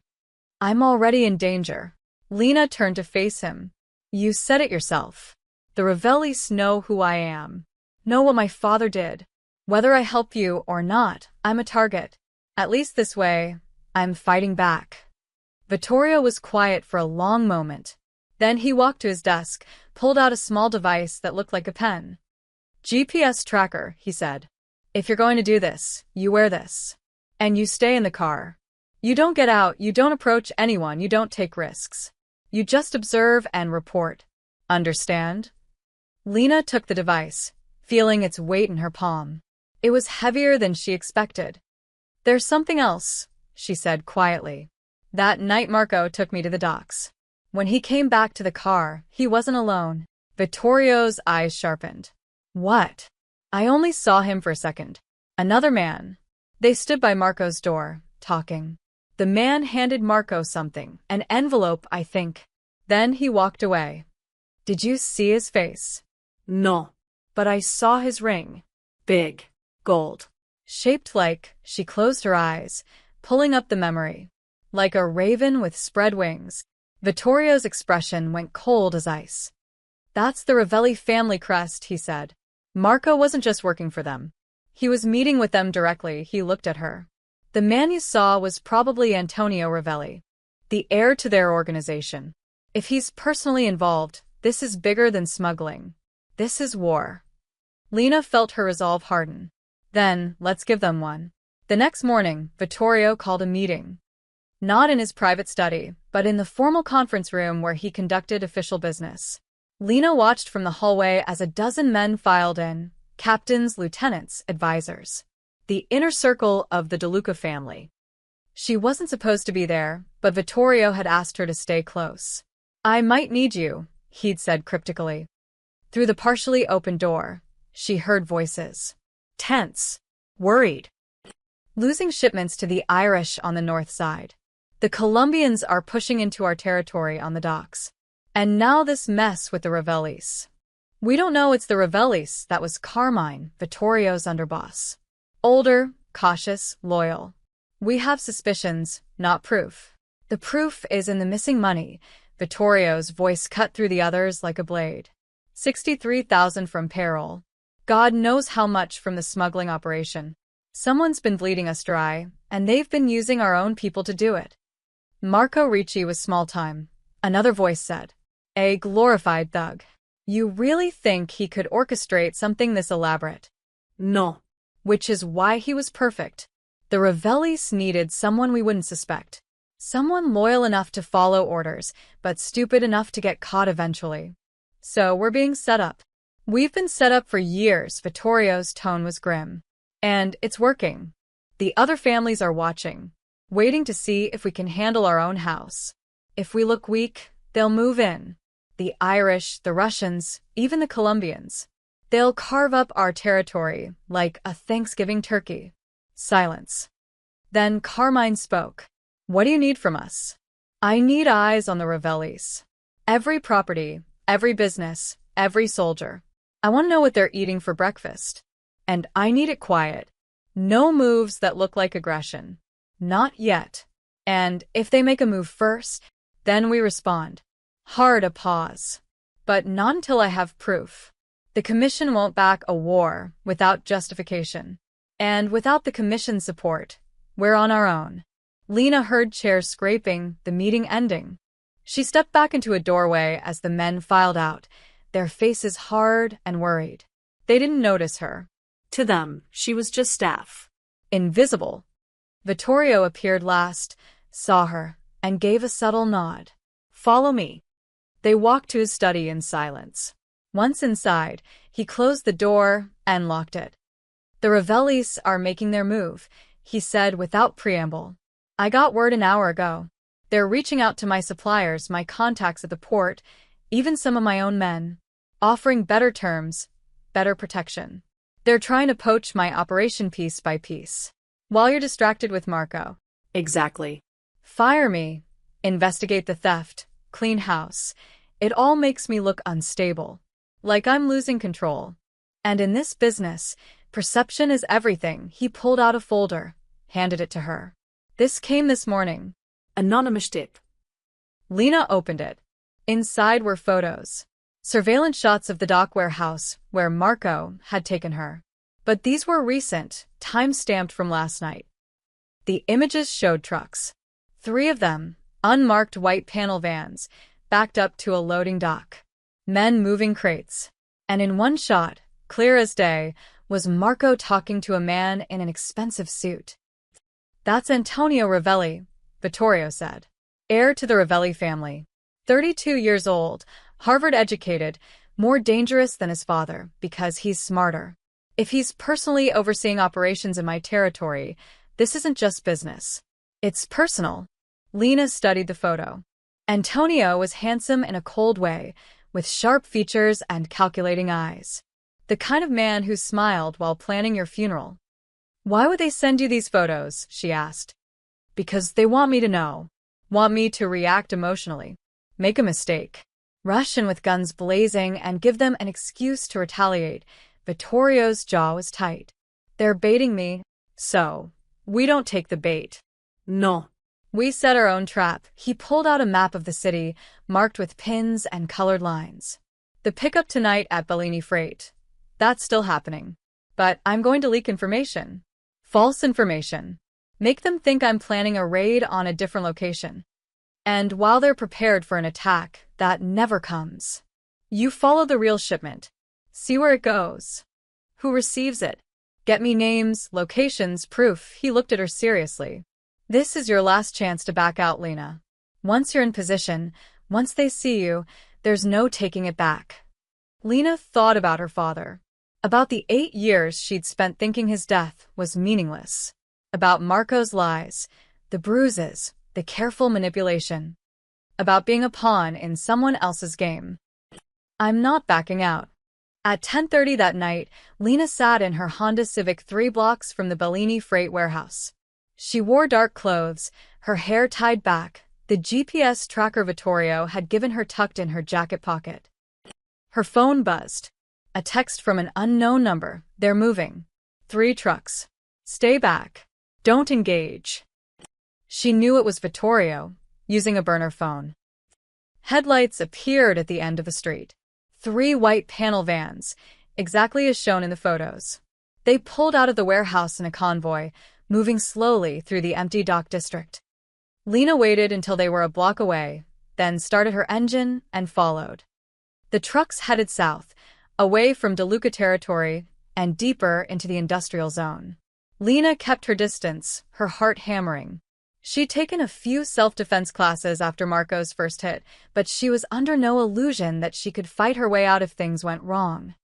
I'm already in danger. Lena turned to face him. You said it yourself. The Ravellis know who I am. Know what my father did. Whether I help you or not, I'm a target. At least this way, I'm fighting back. Vittorio was quiet for a long moment. Then he walked to his desk, pulled out a small device that looked like a pen. GPS tracker, he said. If you're going to do this, you wear this. And you stay in the car. You don't get out, you don't approach anyone, you don't take risks. You just observe and report. Understand? Lena took the device, feeling its weight in her palm. It was heavier than she expected. There's something else, she said quietly. That night Marco took me to the docks. When he came back to the car, he wasn't alone. Vittorio's eyes sharpened. What? I only saw him for a second. Another man. They stood by Marco's door, talking. The man handed Marco something, an envelope, I think. Then he walked away. Did you see his face? No. But I saw his ring. Big. Gold. Shaped like, she closed her eyes, pulling up the memory. Like a raven with spread wings. Vittorio's expression went cold as ice. That's the Ravelli family crest, he said. Marco wasn't just working for them. He was meeting with them directly. He looked at her. The man you saw was probably Antonio Ravelli, the heir to their organization. If he's personally involved, this is bigger than smuggling. This is war. Lena felt her resolve harden. Then, let's give them one. The next morning, Vittorio called a meeting. Not in his private study, but in the formal conference room where he conducted official business. Lena watched from the hallway as a dozen men filed in, captains, lieutenants, advisors. The inner circle of the DeLuca family. She wasn't supposed to be there, but Vittorio had asked her to stay close. I might need you, he'd said cryptically. Through the partially open door, she heard voices. Tense. Worried. losing shipments to the Irish on the north side. The Colombians are pushing into our territory on the docks. And now this mess with the Revelis. We don't know it's the Revelis that was Carmine, Vittorio's underboss. Older, cautious, loyal. We have suspicions, not proof. The proof is in the missing money. Vittorio's voice cut through the others like a blade. 63,000 from payroll. God knows how much from the smuggling operation. Someone's been bleeding us dry, and they've been using our own people to do it. Marco Ricci was small time. Another voice said. A glorified thug. You really think he could orchestrate something this elaborate? No. Which is why he was perfect. The Revelis needed someone we wouldn't suspect. Someone loyal enough to follow orders, but stupid enough to get caught eventually. So we're being set up. We've been set up for years. Vittorio's tone was grim. And it's working. The other families are watching, waiting to see if we can handle our own house. If we look weak, they'll move in. The Irish, the Russians, even the Colombians. They'll carve up our territory like a Thanksgiving turkey. Silence. Then Carmine spoke. What do you need from us? I need eyes on the Revelis. Every property, every business, every soldier. I want to know what they're eating for breakfast. And I need it quiet. No moves that look like aggression. Not yet. And if they make a move first, then we respond. Hard a pause. But not until I have proof. The Commission won't back a war without justification. And without the Commission's support, we're on our own. Lena heard chairs scraping, the meeting ending. She stepped back into a doorway as the men filed out, their faces hard and worried. They didn't notice her. To them, she was just staff. Invisible. Vittorio appeared last, saw her, and gave a subtle nod. Follow me. They walked to his study in silence. Once inside, he closed the door and locked it. The Revelis are making their move, he said without preamble. I got word an hour ago. They're reaching out to my suppliers, my contacts at the port, even some of my own men, offering better terms, better protection. They're trying to poach my operation piece by piece. While you're distracted with Marco. Exactly. Fire me. Investigate the theft. Clean house. It all makes me look unstable. Like I'm losing control. And in this business, perception is everything. He pulled out a folder, handed it to her. This came this morning. Anonymous tip. Lena opened it. Inside were photos. Surveillance shots of the dock warehouse where Marco had taken her. But these were recent, time-stamped from last night. The images showed trucks. 3 of them, unmarked white panel vans, backed up to a loading dock. Men moving crates. And in one shot, clear as day, was Marco talking to a man in an expensive suit. That's Antonio Ravelli, Vittorio said. Heir to the Ravelli family. 32 years old, Harvard-educated, more dangerous than his father because he's smarter. If he's personally overseeing operations in my territory, this isn't just business. It's personal. Lena studied the photo. Antonio was handsome in a cold way, with sharp features and calculating eyes. The kind of man who smiled while planning your funeral. Why would they send you these photos? She asked. Because they want me to know. Want me to react emotionally. Make a mistake. Rush in with guns blazing and give them an excuse to retaliate. Vittorio's jaw was tight. They're baiting me, so we don't take the bait. No. We set our own trap. He pulled out a map of the city, marked with pins and colored lines. The pickup tonight at Bellini Freight. That's still happening. But I'm going to leak information. False information. Make them think I'm planning a raid on a different location. And while they're prepared for an attack, that never comes. You follow the real shipment. See where it goes. Who receives it? Get me names, locations, proof. He looked at her seriously. This is your last chance to back out, Lena. Once you're in position, once they see you, there's no taking it back. Lena thought about her father. About the 8 years she'd spent thinking his death was meaningless. About Marco's lies, the bruises, the careful manipulation. About being a pawn in someone else's game. I'm not backing out. At 10:30 that night, Lena sat in her Honda Civic 3 blocks from the Bellini freight warehouse. She wore dark clothes, her hair tied back. The GPS tracker Vittorio had given her tucked in her jacket pocket. Her phone buzzed. A text from an unknown number. They're moving. 3 trucks. Stay back. Don't engage. She knew it was Vittorio, using a burner phone. Headlights appeared at the end of a street. 3 white panel vans, exactly as shown in the photos. They pulled out of the warehouse in a convoy, moving slowly through the empty dock district. Lena waited until they were a block away, then started her engine and followed. The trucks headed south, away from DeLuca territory and deeper into the industrial zone. Lena kept her distance, her heart hammering. She'd taken a few self-defense classes after Marco's first hit, but she was under no illusion that she could fight her way out if things went wrong.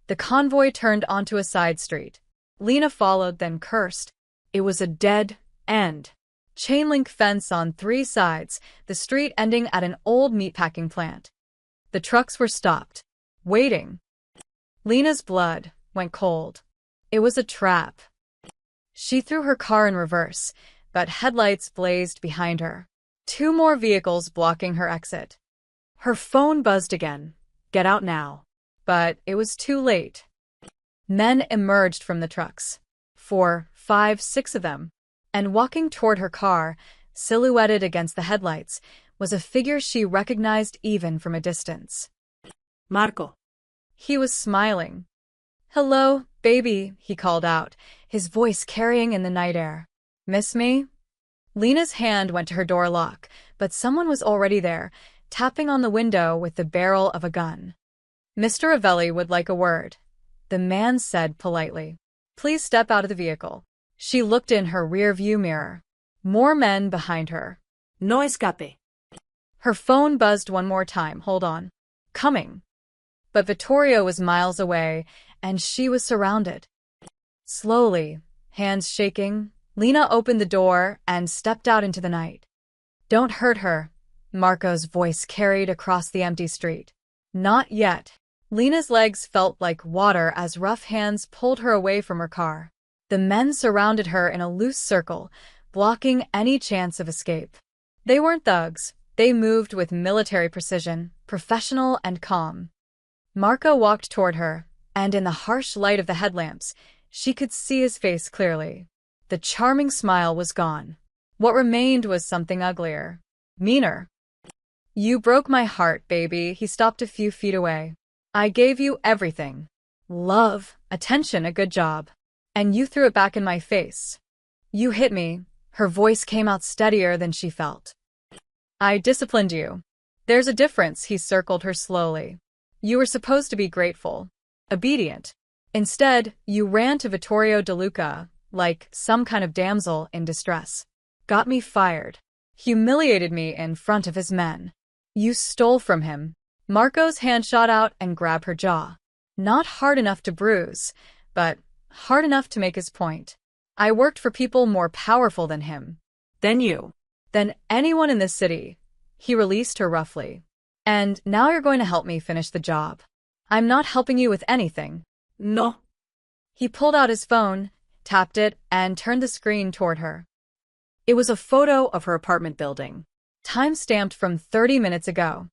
The convoy turned onto a side street. Lena followed, then cursed. It was a dead end. Chain-link fence on 3 sides, the street ending at an old meatpacking plant. The trucks were stopped, waiting. Lena's blood went cold. It was a trap. She threw her car in reverse, but headlights blazed behind her. 2 more vehicles blocking her exit. Her phone buzzed again. Get out now. But it was too late. Men emerged from the trucks. 4, 5, 6 of them. And walking toward her car, silhouetted against the headlights, was a figure she recognized even from a distance. Marco. He was smiling. Hello, baby, he called out, his voice carrying in the night air. Miss me? Lena's hand went to her door lock, but someone was already there, tapping on the window with the barrel of a gun. Mr. Ravelli would like a word. The man said politely. Please step out of the vehicle. She looked in her rear-view mirror. More men behind her. No escape. Her phone buzzed one more time. Hold on. Coming. But Vittorio was miles away, and she was surrounded. Slowly, hands shaking, Lena opened the door and stepped out into the night. Don't hurt her, Marco's voice carried across the empty street. Not yet. Lena's legs felt like water as rough hands pulled her away from her car. The men surrounded her in a loose circle, blocking any chance of escape. They weren't thugs. They moved with military precision, professional and calm. Marco walked toward her, and in the harsh light of the headlamps, she could see his face clearly. The charming smile was gone. What remained was something uglier, meaner. You broke my heart, baby. He stopped a few feet away. I gave you everything. Love, attention, a good job. And you threw it back in my face. You hit me. Her voice came out steadier than she felt. I disciplined you. There's a difference, he circled her slowly. You were supposed to be grateful, obedient. Instead, you ran to Vittorio DeLuca, like some kind of damsel in distress. Got me fired. Humiliated me in front of his men. You stole from him. Marco's hand shot out and grabbed her jaw. Not hard enough to bruise, but hard enough to make his point. I worked for people more powerful than him. Then you. Than anyone in this city. He released her roughly. And now you're going to help me finish the job. I'm not helping you with anything. No. He pulled out his phone, tapped it, and turned the screen toward her. It was a photo of her apartment building. Time-stamped from 30 minutes ago.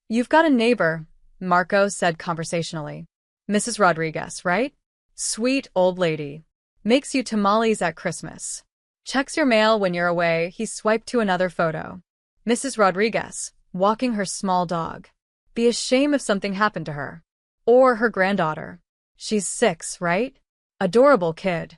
You've got a neighbor, Marco said conversationally. Mrs. Rodriguez, right? Sweet old lady. Makes you tamales at Christmas. Checks your mail when you're away. He swiped to another photo. Mrs. Rodriguez, walking her small dog. Be a shame if something happened to her. Or her granddaughter. She's 6, right? Adorable kid.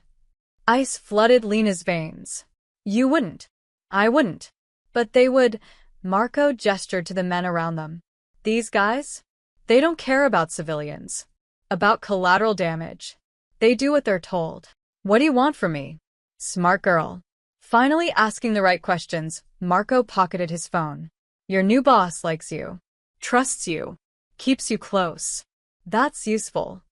Ice flooded Lena's veins. You wouldn't. I wouldn't. But they would. Marco gestured to the men around them. These guys? They don't care about civilians. About collateral damage. They do what they're told. What do you want from me? Smart girl. Finally asking the right questions, Marco pocketed his phone. Your new boss likes you. Trusts you. Keeps you close. That's useful.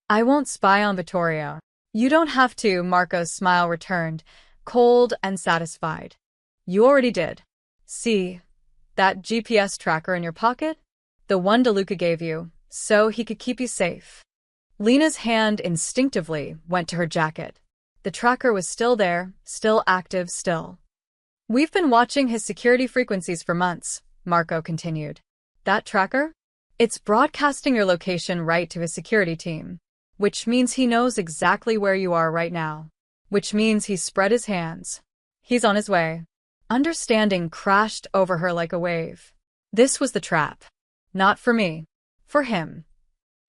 I won't spy on Vittorio. You don't have to, Marco's smile returned, cold and satisfied. You already did. See, that GPS tracker in your pocket? The one DeLuca gave you, so he could keep you safe. Lena's hand instinctively went to her jacket. The tracker was still there, still active, still. We've been watching his security frequencies for months, Marco continued. That tracker? It's broadcasting your location right to his security team. Which means he knows exactly where you are right now. Which means he spread his hands. He's on his way. Understanding crashed over her like a wave. This was the trap. Not for me. For him.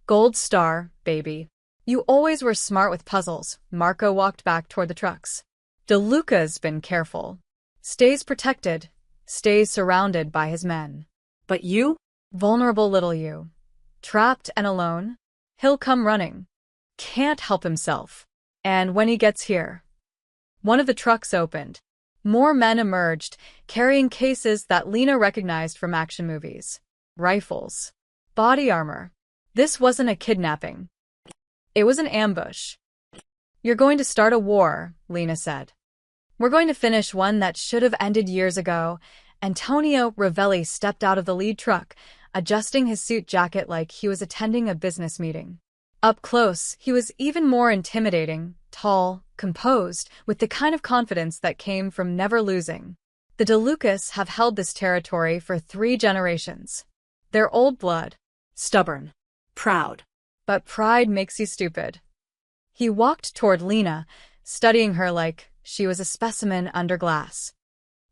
Gold star, baby. You always were smart with puzzles. Marco walked back toward the trucks. DeLuca's been careful. Stays protected. Stays surrounded by his men. But you? Vulnerable little you. Trapped and alone. He'll come running. Can't help himself. And when he gets here. One of the trucks opened. More men emerged, carrying cases that Lena recognized from action movies. Rifles. Body armor. This wasn't a kidnapping. It was an ambush. You're going to start a war, Lena said. We're going to finish one that should have ended years ago. Antonio Ravelli stepped out of the lead truck, adjusting his suit jacket like he was attending a business meeting. Up close, he was even more intimidating, tall, composed, with the kind of confidence that came from never losing. The DeLucas have held this territory for 3 generations. They're old blood. Stubborn. Proud. But pride makes you stupid. He walked toward Lena, studying her like she was a specimen under glass.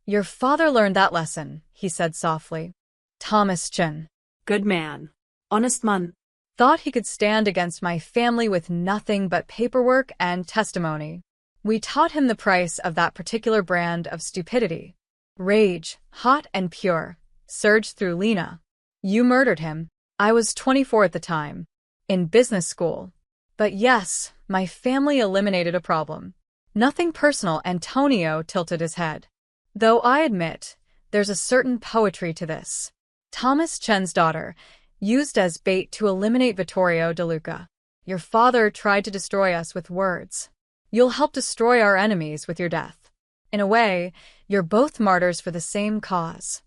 Your father learned that lesson, he said softly. Thomas Chin. Good man. Honest man. Thought he could stand against my family with nothing but paperwork and testimony. We taught him the price of that particular brand of stupidity. Rage, hot and pure, surged through Lena. You murdered him. I was 24 at the time. In business school. But yes, my family eliminated a problem. Nothing personal. Antonio tilted his head. Though I admit, there's a certain poetry to this. Thomas Chen's daughter, used as bait to eliminate Vittorio DeLuca. Your father tried to destroy us with words. You'll help destroy our enemies with your death. In a way, you're both martyrs for the same cause.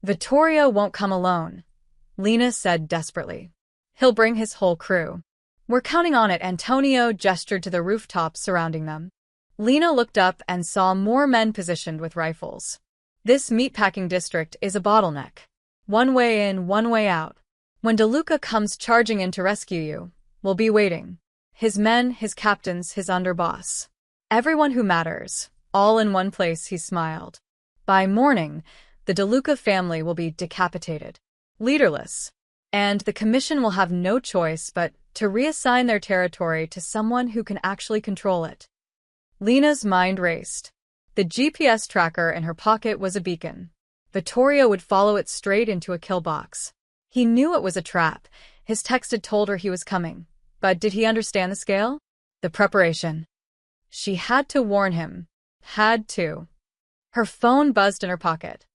Vittorio won't come alone, Lena said desperately. He'll bring his whole crew. We're counting on it. Antonio gestured to the rooftops surrounding them. Lena looked up and saw more men positioned with rifles. This meatpacking district is a bottleneck. One way in, one way out. When DeLuca comes charging in to rescue you, we'll be waiting. His men, his captains, his underboss. Everyone who matters, all in one place, he smiled. By morning, the DeLuca family will be decapitated. Leaderless. And the commission will have no choice but to reassign their territory to someone who can actually control it. Lena's mind raced. The GPS tracker in her pocket was a beacon. Vittorio would follow it straight into a kill box. He knew it was a trap. His text had told her he was coming. But did he understand the scale? The preparation. She had to warn him. Had to. Her phone buzzed in her pocket.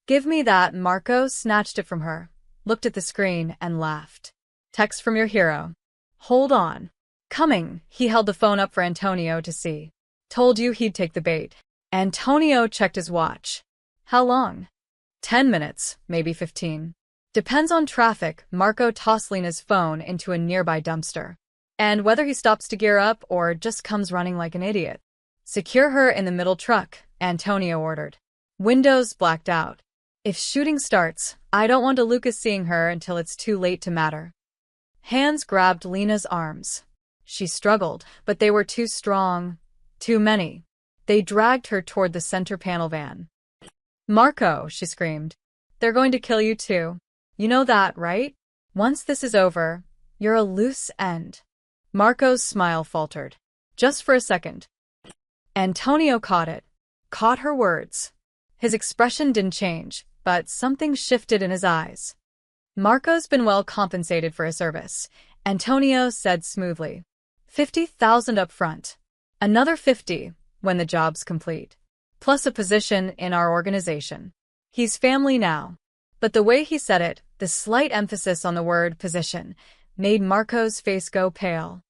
Give me that. Marco snatched it from her, looked at the screen, and laughed. Text from your hero. Hold on. Coming. He held the phone up for Antonio to see. Told you he'd take the bait. Antonio checked his watch. How long? 10 minutes, maybe 15. Depends on traffic. Marco tossed Lena's phone into a nearby dumpster. And whether he stops to gear up or just comes running like an idiot. Secure her in the middle truck, Antonio ordered. Windows blacked out. If shooting starts, I don't want DeLuca seeing her until it's too late to matter. Hands grabbed Lena's arms. She struggled, but they were too strong. Too many. They dragged her toward the center panel van. Marco, she screamed. They're going to kill you too. You know that, right? Once this is over, you're a loose end. Marco's smile faltered. Just for a second. Antonio caught it. Caught her words. His expression didn't change, but something shifted in his eyes. Marco's been well compensated for his service, Antonio said smoothly. 50,000 up front. Another 50 when the job's complete. Plus a position in our organization. He's family now. But the way he said it, the slight emphasis on the word position, made Marco's face go pale.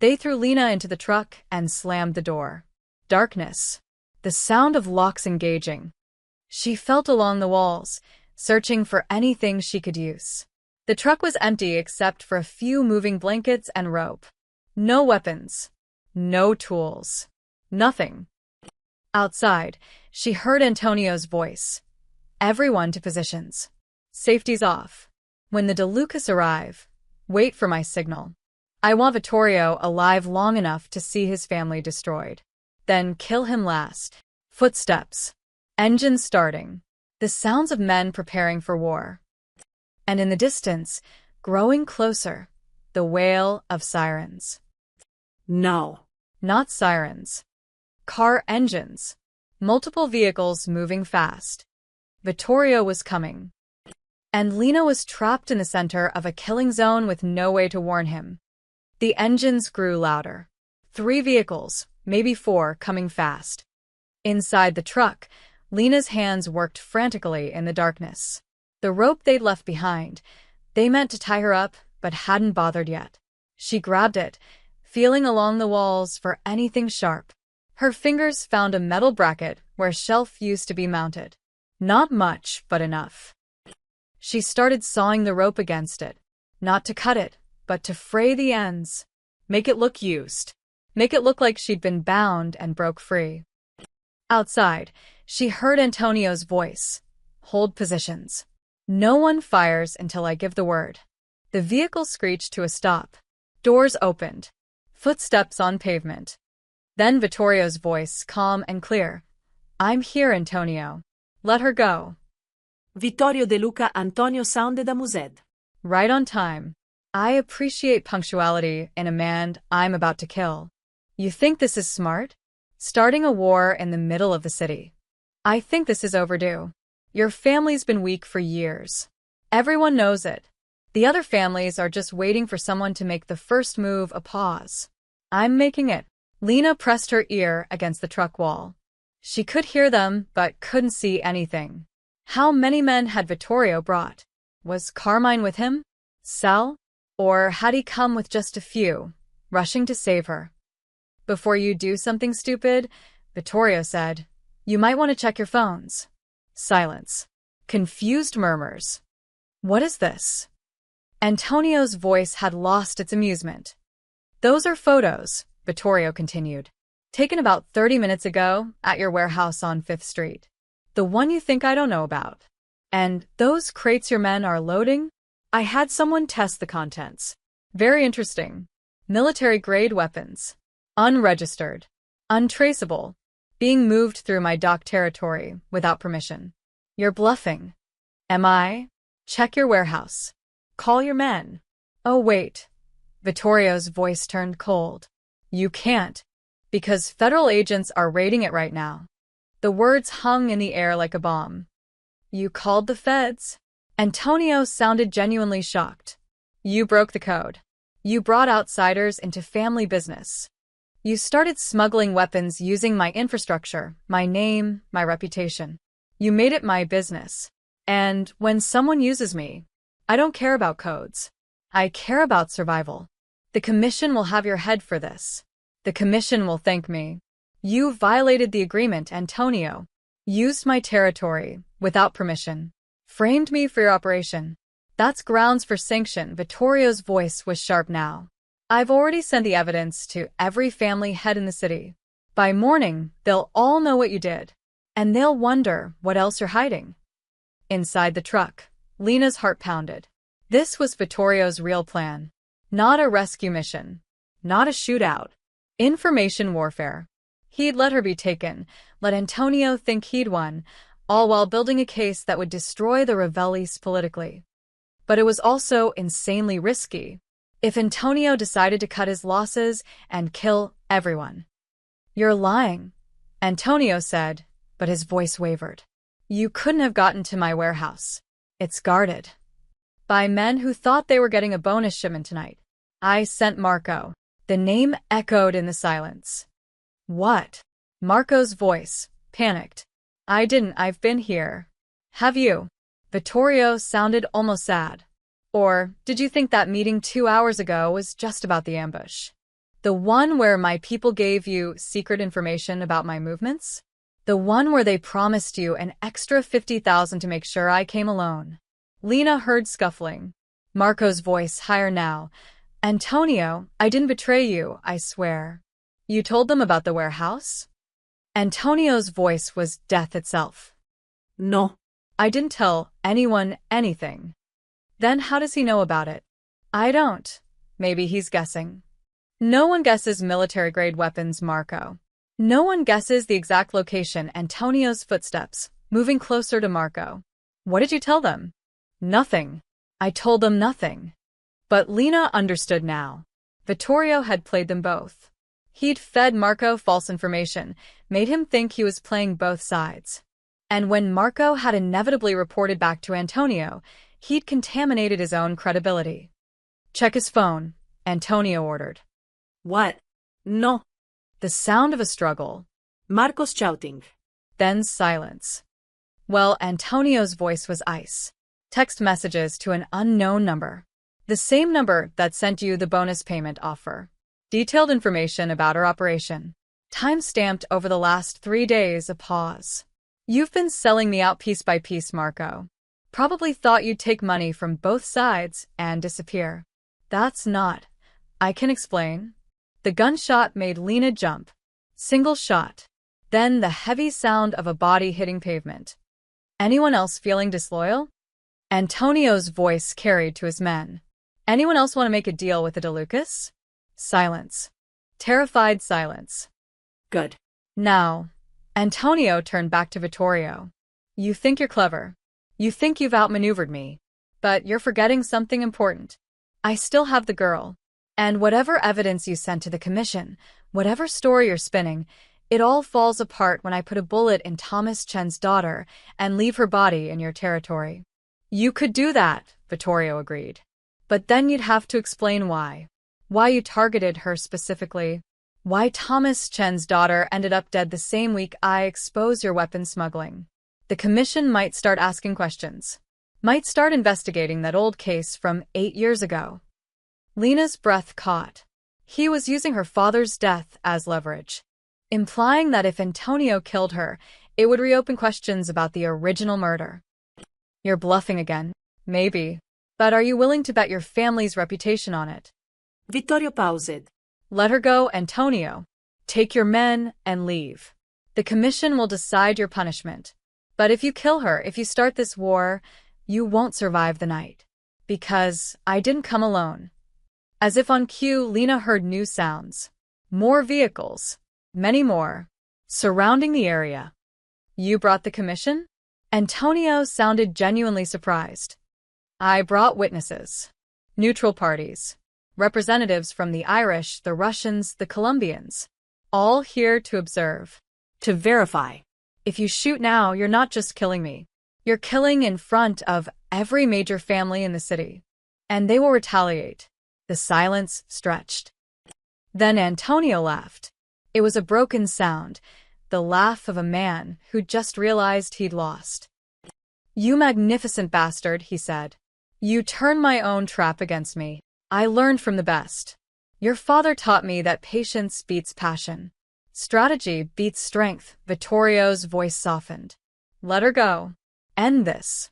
They threw Lena into the truck and slammed the door. Darkness. The sound of locks engaging. She felt along the walls, searching for anything she could use. The truck was empty except for a few moving blankets and rope. No weapons. No tools. Nothing. Outside, she heard Antonio's voice. Everyone to positions. Safety's off. When the DeLucas arrive, wait for my signal. I want Vittorio alive long enough to see his family destroyed. Then kill him last. Footsteps. Engines starting. The sounds of men preparing for war. And in the distance, growing closer, the wail of sirens. No. Not sirens. Car engines. Multiple vehicles moving fast. Vittorio was coming. And Lena was trapped in the center of a killing zone with no way to warn him. The engines grew louder. 3 vehicles, maybe 4, coming fast. Inside the truck, Lena's hands worked frantically in the darkness. The rope they'd left behind, they meant to tie her up, but hadn't bothered yet. She grabbed it, feeling along the walls for anything sharp. Her fingers found a metal bracket where a shelf used to be mounted. Not much, but enough. She started sawing the rope against it, not to cut it, but to fray the ends. Make it look used. Make it look like she'd been bound and broke free. Outside, she heard Antonio's voice. Hold positions. No one fires until I give the word. The vehicle screeched to a stop. Doors opened. Footsteps on pavement. Then Vittorio's voice, calm and clear. I'm here, Antonio. Let her go. Vittorio De Luca Antonio Sounde da Mused. Right on time. I appreciate punctuality in a man I'm about to kill. You think this is smart? Starting a war in the middle of the city. I think this is overdue. Your family's been weak for years. Everyone knows it. The other families are just waiting for someone to make the first move a pause. I'm making it. Lena pressed her ear against the truck wall. She could hear them, but couldn't see anything. How many men had Vittorio brought? Was Carmine with him? Sal? Or had he come with just a few, rushing to save her? Before you do something stupid, Vittorio said, you might want to check your phones. Silence. Confused murmurs. What is this? Antonio's voice had lost its amusement. Those are photos, Vittorio continued. Taken about 30 minutes ago at your warehouse on 5th Street. The one you think I don't know about. And those crates your men are loading? I had someone test the contents. Very interesting. Military-grade weapons. Unregistered. Untraceable. Being moved through my dock territory without permission. You're bluffing. Am I? Check your warehouse. Call your men. Oh, wait. Vittorio's voice turned cold. You can't. Because federal agents are raiding it right now. The words hung in the air like a bomb. You called the feds? Antonio sounded genuinely shocked. You broke the code. You brought outsiders into family business. You started smuggling weapons using my infrastructure, my name, my reputation. You made it my business. And when someone uses me, I don't care about codes. I care about survival. The commission will have your head for this. The commission will thank me. You violated the agreement, Antonio. Used my territory, without permission. Framed me for your operation. That's grounds for sanction. Vittorio's voice was sharp now. I've already sent the evidence to every family head in the city. By morning, they'll all know what you did. And they'll wonder what else you're hiding. Inside the truck, Lena's heart pounded. This was Vittorio's real plan. Not a rescue mission. Not a shootout. Information warfare. He'd let her be taken, let Antonio think he'd won, all while building a case that would destroy the Revellis politically. But it was also insanely risky. If Antonio decided to cut his losses and kill everyone. You're lying, Antonio said, but his voice wavered. You couldn't have gotten to my warehouse. It's guarded. By men who thought they were getting a bonus shipment tonight. I sent Marco. The name echoed in the silence. What? Marco's voice, panicked. I didn't. I've been here. Have you? Vittorio sounded almost sad. Or did you think that meeting 2 hours ago was just about the ambush? The one where my people gave you secret information about my movements? The one where they promised you an extra $50,000 to make sure I came alone? Lena heard scuffling. Marco's voice higher now. Antonio, I didn't betray you, I swear. You told them about the warehouse? Antonio's voice was death itself. No. I didn't tell anyone anything. Then how does he know about it? I don't. Maybe he's guessing. No one guesses military-grade weapons, Marco. No one guesses the exact location. Antonio's footsteps, moving closer to Marco. What did you tell them? Nothing. I told them nothing. But Lena understood now. Vittorio had played them both. He'd fed Marco false information, made him think he was playing both sides. And when Marco had inevitably reported back to Antonio, he'd contaminated his own credibility. Check his phone, Antonio ordered. What? No. The sound of a struggle. Marco's shouting. Then silence. Well, Antonio's voice was ice. Text messages to an unknown number. The same number that sent you the bonus payment offer. Detailed information about our operation. Time-stamped over the last 3 days, a pause. You've been selling me out piece by piece, Marco. Probably thought you'd take money from both sides and disappear. That's not. I can explain. The gunshot made Lena jump. Single shot. Then the heavy sound of a body hitting pavement. Anyone else feeling disloyal? Antonio's voice carried to his men. Anyone else want to make a deal with the DeLucas? Silence. Terrified silence. Good. Now, Antonio turned back to Vittorio. You think you're clever. You think you've outmaneuvered me. But you're forgetting something important. I still have the girl. And whatever evidence you sent to the commission, whatever story you're spinning, it all falls apart when I put a bullet in Thomas Chen's daughter and leave her body in your territory. You could do that, Vittorio agreed. But then you'd have to explain why. Why you targeted her specifically. Why Thomas Chen's daughter ended up dead the same week I expose your weapon smuggling. The commission might start asking questions. Might start investigating that old case from 8 years ago. Lena's breath caught. He was using her father's death as leverage. Implying that if Antonio killed her, it would reopen questions about the original murder. You're bluffing again. Maybe. But are you willing to bet your family's reputation on it? Vittorio paused. Let her go, Antonio. Take your men and leave. The commission will decide your punishment. But if you kill her, if you start this war, you won't survive the night. Because I didn't come alone. As if on cue, Lena heard new sounds. More vehicles. Many more. Surrounding the area. You brought the commission? Antonio sounded genuinely surprised. I brought witnesses. Neutral parties. Representatives from the Irish, the Russians, the Colombians. All here to observe. To verify. If you shoot now, you're not just killing me. You're killing in front of every major family in the city. And they will retaliate. The silence stretched. Then Antonio laughed. It was a broken sound, the laugh of a man who just realized he'd lost. You magnificent bastard, he said. You turned my own trap against me. I learned from the best. Your father taught me that patience beats passion. Strategy beats strength. Vittorio's voice softened. Let her go. End this.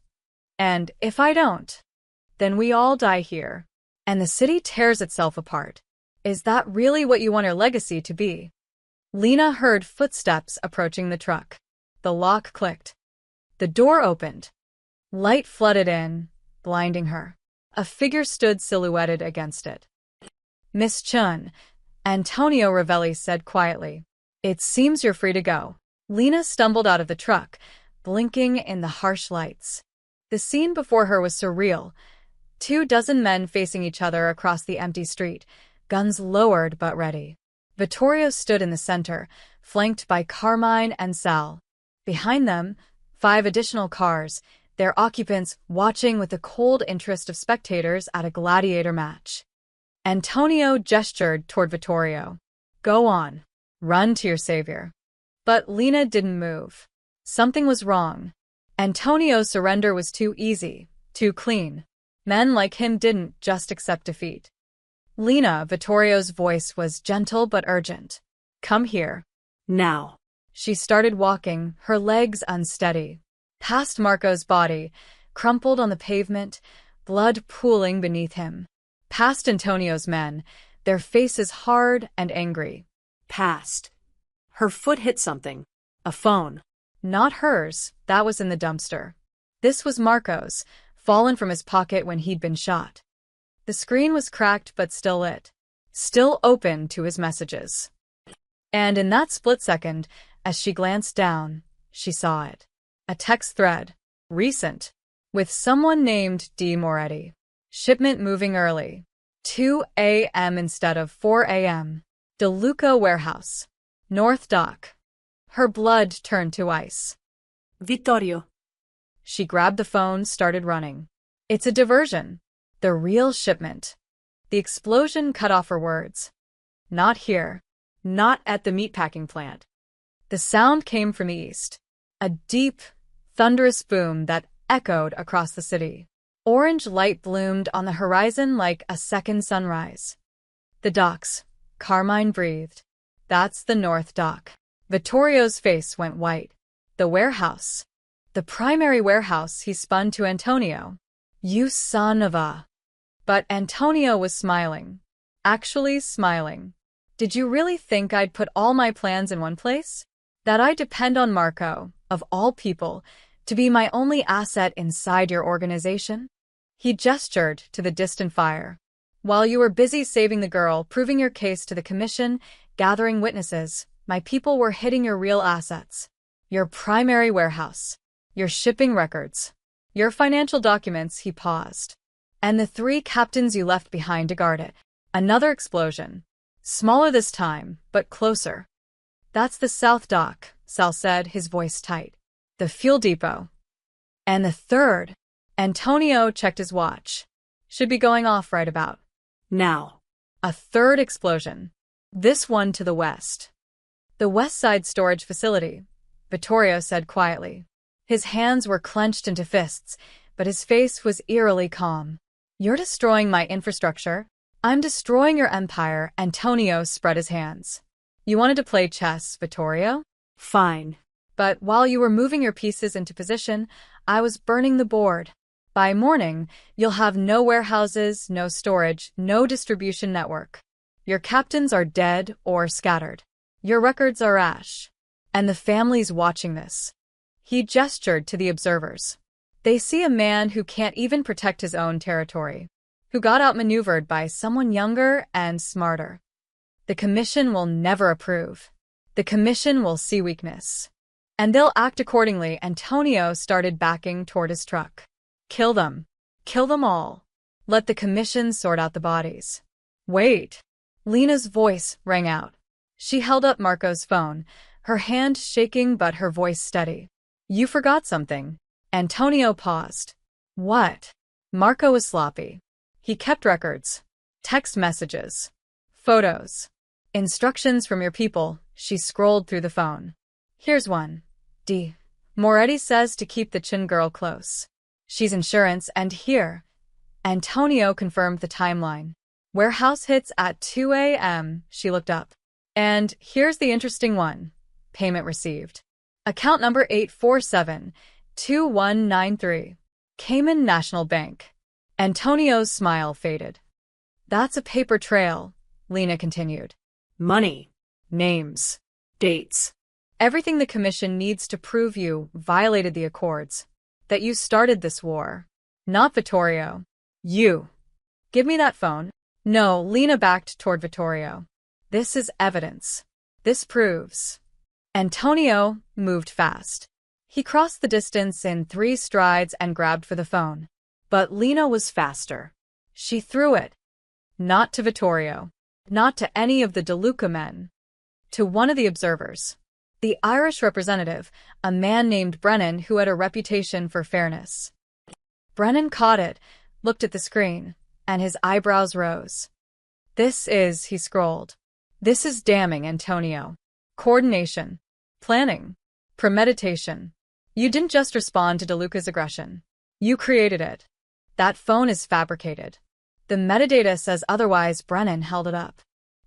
And if I don't, then we all die here. And the city tears itself apart. Is that really what you want your legacy to be? Lena heard footsteps approaching the truck. The lock clicked. The door opened. Light flooded in, blinding her. A figure stood silhouetted against it. Miss Chun, Antonio Ravelli said quietly. It seems you're free to go. Lena stumbled out of the truck, blinking in the harsh lights. The scene before her was surreal. 24 men facing each other across the empty street, guns lowered but ready. Vittorio stood in the center, flanked by Carmine and Sal. Behind them, 5 additional cars, their occupants watching with the cold interest of spectators at a gladiator match. Antonio gestured toward Vittorio. Go on. Run to your savior. But Lena didn't move. Something was wrong. Antonio's surrender was too easy, too clean. Men like him didn't just accept defeat. Lena, Vittorio's voice was gentle but urgent. Come here. Now. She started walking, her legs unsteady. Past Marco's body, crumpled on the pavement, blood pooling beneath him. Past Antonio's men, their faces hard and angry. Past. Her foot hit something. A phone. Not hers, that was in the dumpster. This was Marco's, fallen from his pocket when he'd been shot. The screen was cracked but still lit, still open to his messages. And in that split second, as she glanced down, she saw it. A text thread, recent, with someone named D. Moretti. Shipment moving early. 2 a.m. instead of 4 a.m. DeLuca Warehouse. North Dock. Her blood turned to ice. Vittorio. She grabbed the phone, started running. It's a diversion. The real shipment. The explosion cut off her words. Not here. Not at the meatpacking plant. The sound came from the east. A deep, thunderous boom that echoed across the city. Orange light bloomed on the horizon like a second sunrise. The docks. Carmine breathed. That's the North Dock. Vittorio's face went white. The warehouse. The primary warehouse, he spun to Antonio. You son of a... But Antonio was smiling. Actually smiling. Did you really think I'd put all my plans in one place? That I depend on Marco, of all people, to be my only asset inside your organization? He gestured to the distant fire. While you were busy saving the girl, proving your case to the commission, gathering witnesses, my people were hitting your real assets. Your primary warehouse. Your shipping records. Your financial documents, he paused. And the 3 captains you left behind to guard it. Another explosion. Smaller this time, but closer. That's the South Dock, Sal said, his voice tight. The fuel depot. And the 3rd. Antonio checked his watch. Should be going off right about now. A 3rd explosion. This one to the west. The West Side storage facility, Vittorio said quietly. His hands were clenched into fists, but his face was eerily calm. You're destroying my infrastructure. I'm destroying your empire, Antonio spread his hands. You wanted to play chess, Vittorio? Fine. But while you were moving your pieces into position, I was burning the board. By morning, you'll have no warehouses, no storage, no distribution network. Your captains are dead or scattered. Your records are ash. And the family's watching this. He gestured to the observers. They see a man who can't even protect his own territory, who got outmaneuvered by someone younger and smarter. The commission will never approve. The commission will see weakness. And they'll act accordingly. Antonio started backing toward his truck. Kill them. Kill them all. Let the commission sort out the bodies. Wait. Lena's voice rang out. She held up Marco's phone, her hand shaking but her voice steady. You forgot something. Antonio paused. What? Marco was sloppy. He kept records. Text messages. Photos. Instructions from your people. She scrolled through the phone. Here's one. D. Moretti says to keep the Chin girl close. She's insurance, and here. Antonio confirmed the timeline. Warehouse hits at 2 a.m., she looked up. And here's the interesting one. Payment received. Account number 847-2193. Cayman National Bank. Antonio's smile faded. That's a paper trail, Lena continued. Money. Names. Dates. Everything the commission needs to prove you violated the accords. That you started this war. Not Vittorio. You. Give me that phone. No, Lena backed toward Vittorio. This is evidence. This proves. Antonio moved fast. He crossed the distance in 3 strides and grabbed for the phone. But Lena was faster. She threw it. Not to Vittorio. Not to any of the DeLuca men. To one of the observers. The Irish representative, a man named Brennan who had a reputation for fairness. Brennan caught it, looked at the screen, and his eyebrows rose. This is, he scrolled. This is damning, Antonio. Coordination. Planning. Premeditation. You didn't just respond to DeLuca's aggression. You created it. That phone is fabricated. The metadata says otherwise. Brennan held it up.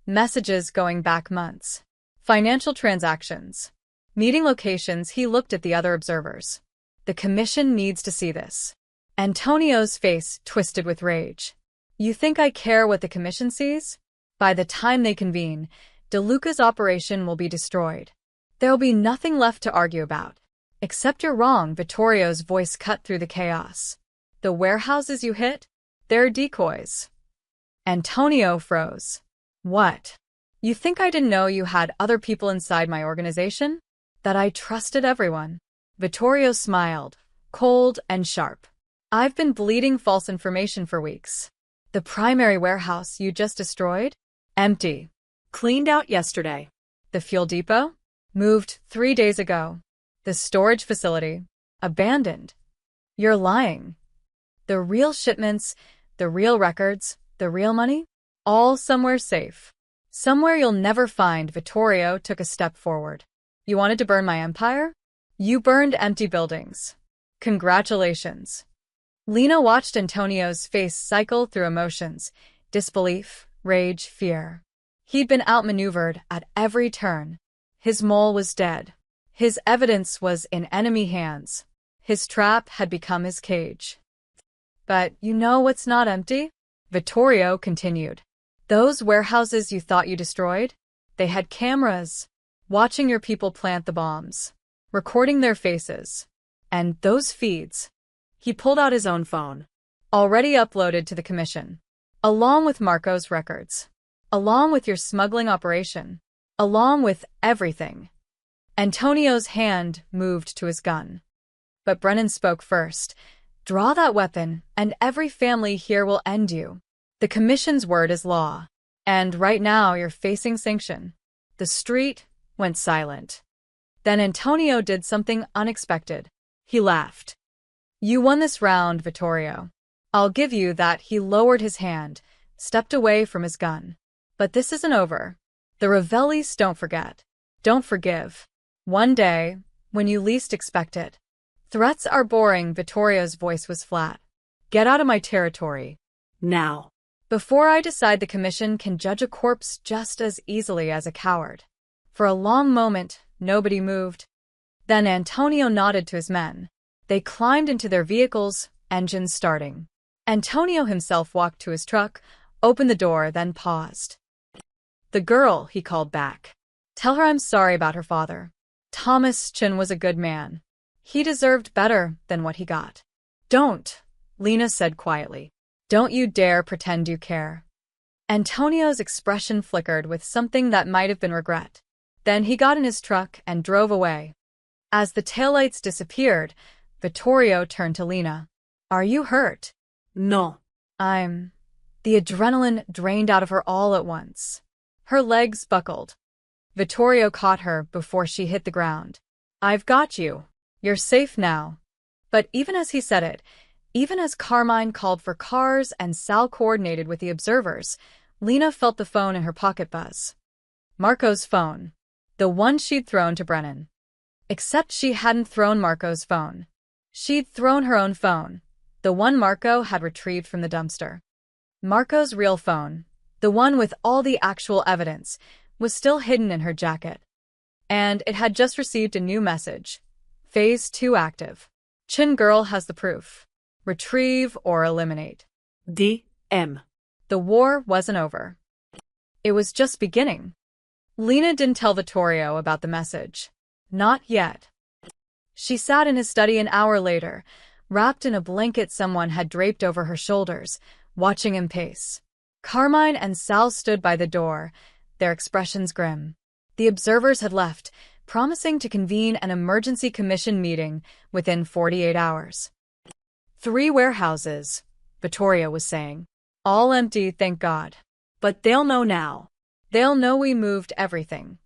Messages going back months. Financial transactions. Meeting locations. He looked at the other observers. The commission needs to see this. Antonio's face twisted with rage. You think I care what the commission sees? By the time they convene, DeLuca's operation will be destroyed. There'll be nothing left to argue about. Except you're wrong, Vittorio's voice cut through the chaos. The warehouses you hit? They're decoys. Antonio froze. What? You think I didn't know you had other people inside my organization? That I trusted everyone? Vittorio smiled, cold and sharp. I've been bleeding false information for weeks. The primary warehouse you just destroyed? Empty. Cleaned out yesterday. The fuel depot? Moved 3 days ago. The storage facility? Abandoned. You're lying. The real shipments, the real records, the real money? All somewhere safe. Somewhere you'll never find. Vittorio took a step forward. You wanted to burn my empire? You burned empty buildings. Congratulations. Lena watched Antonio's face cycle through emotions, disbelief, rage, fear. He'd been outmaneuvered at every turn. His mole was dead. His evidence was in enemy hands. His trap had become his cage. But you know what's not empty? Vittorio continued. Those warehouses you thought you destroyed? They had cameras, watching your people plant the bombs, recording their faces. And those feeds. He pulled out his own phone. Already uploaded to the commission. Along with Marco's records. Along with your smuggling operation. Along with everything. Antonio's hand moved to his gun. But Brennan spoke first. Draw that weapon, and every family here will end you. The commission's word is law. And right now you're facing sanction. The street went silent. Then Antonio did something unexpected. He laughed. You won this round, Vittorio. I'll give you that. He lowered his hand, stepped away from his gun. But this isn't over. The Revellis don't forget. Don't forgive. One day, when you least expect it. Threats are boring. Vittorio's voice was flat. Get out of my territory. Now. Before I decide, the commission can judge a corpse just as easily as a coward. For a long moment, nobody moved. Then Antonio nodded to his men. They climbed into their vehicles, engines starting. Antonio himself walked to his truck, opened the door, then paused. The girl, he called back. Tell her I'm sorry about her father. Thomas Chin was a good man. He deserved better than what he got. Don't, Lena said quietly. Don't you dare pretend you care. Antonio's expression flickered with something that might have been regret. Then he got in his truck and drove away. As the taillights disappeared, Vittorio turned to Lena. Are you hurt? No. The adrenaline drained out of her all at once. Her legs buckled. Vittorio caught her before she hit the ground. I've got you. You're safe now. But even as he said it, even as Carmine called for cars and Sal coordinated with the observers, Lena felt the phone in her pocket buzz. Marco's phone. The one she'd thrown to Brennan. Except she hadn't thrown Marco's phone. She'd thrown her own phone. The one Marco had retrieved from the dumpster. Marco's real phone, the one with all the actual evidence, was still hidden in her jacket. And it had just received a new message. Phase 2 active. Chin girl has the proof. Retrieve or eliminate. DM. The war wasn't over. It was just beginning. Lena didn't tell Vittorio about the message. Not yet. She sat in his study an hour later, wrapped in a blanket someone had draped over her shoulders, watching him pace. Carmine and Sal stood by the door, their expressions grim. The observers had left, promising to convene an emergency commission meeting within 48 hours. 3 warehouses, Vittorio was saying. All empty, thank God. But they'll know now. They'll know we moved everything.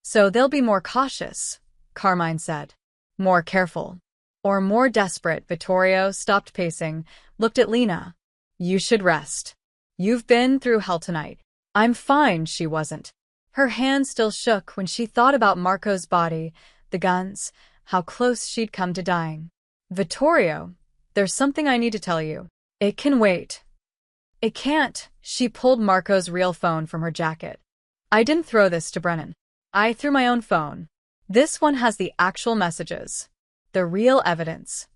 So they'll be more cautious, Carmine said. More careful. Or more desperate. Vittorio stopped pacing, looked at Lena. You should rest. You've been through hell tonight. I'm fine. She wasn't. Her hand still shook when she thought about Marco's body, the guns, how close she'd come to dying. Vittorio, there's something I need to tell you. It can wait. It can't. She pulled Marco's real phone from her jacket. I didn't throw this to Brennan. I threw my own phone. This one has the actual messages. The real evidence.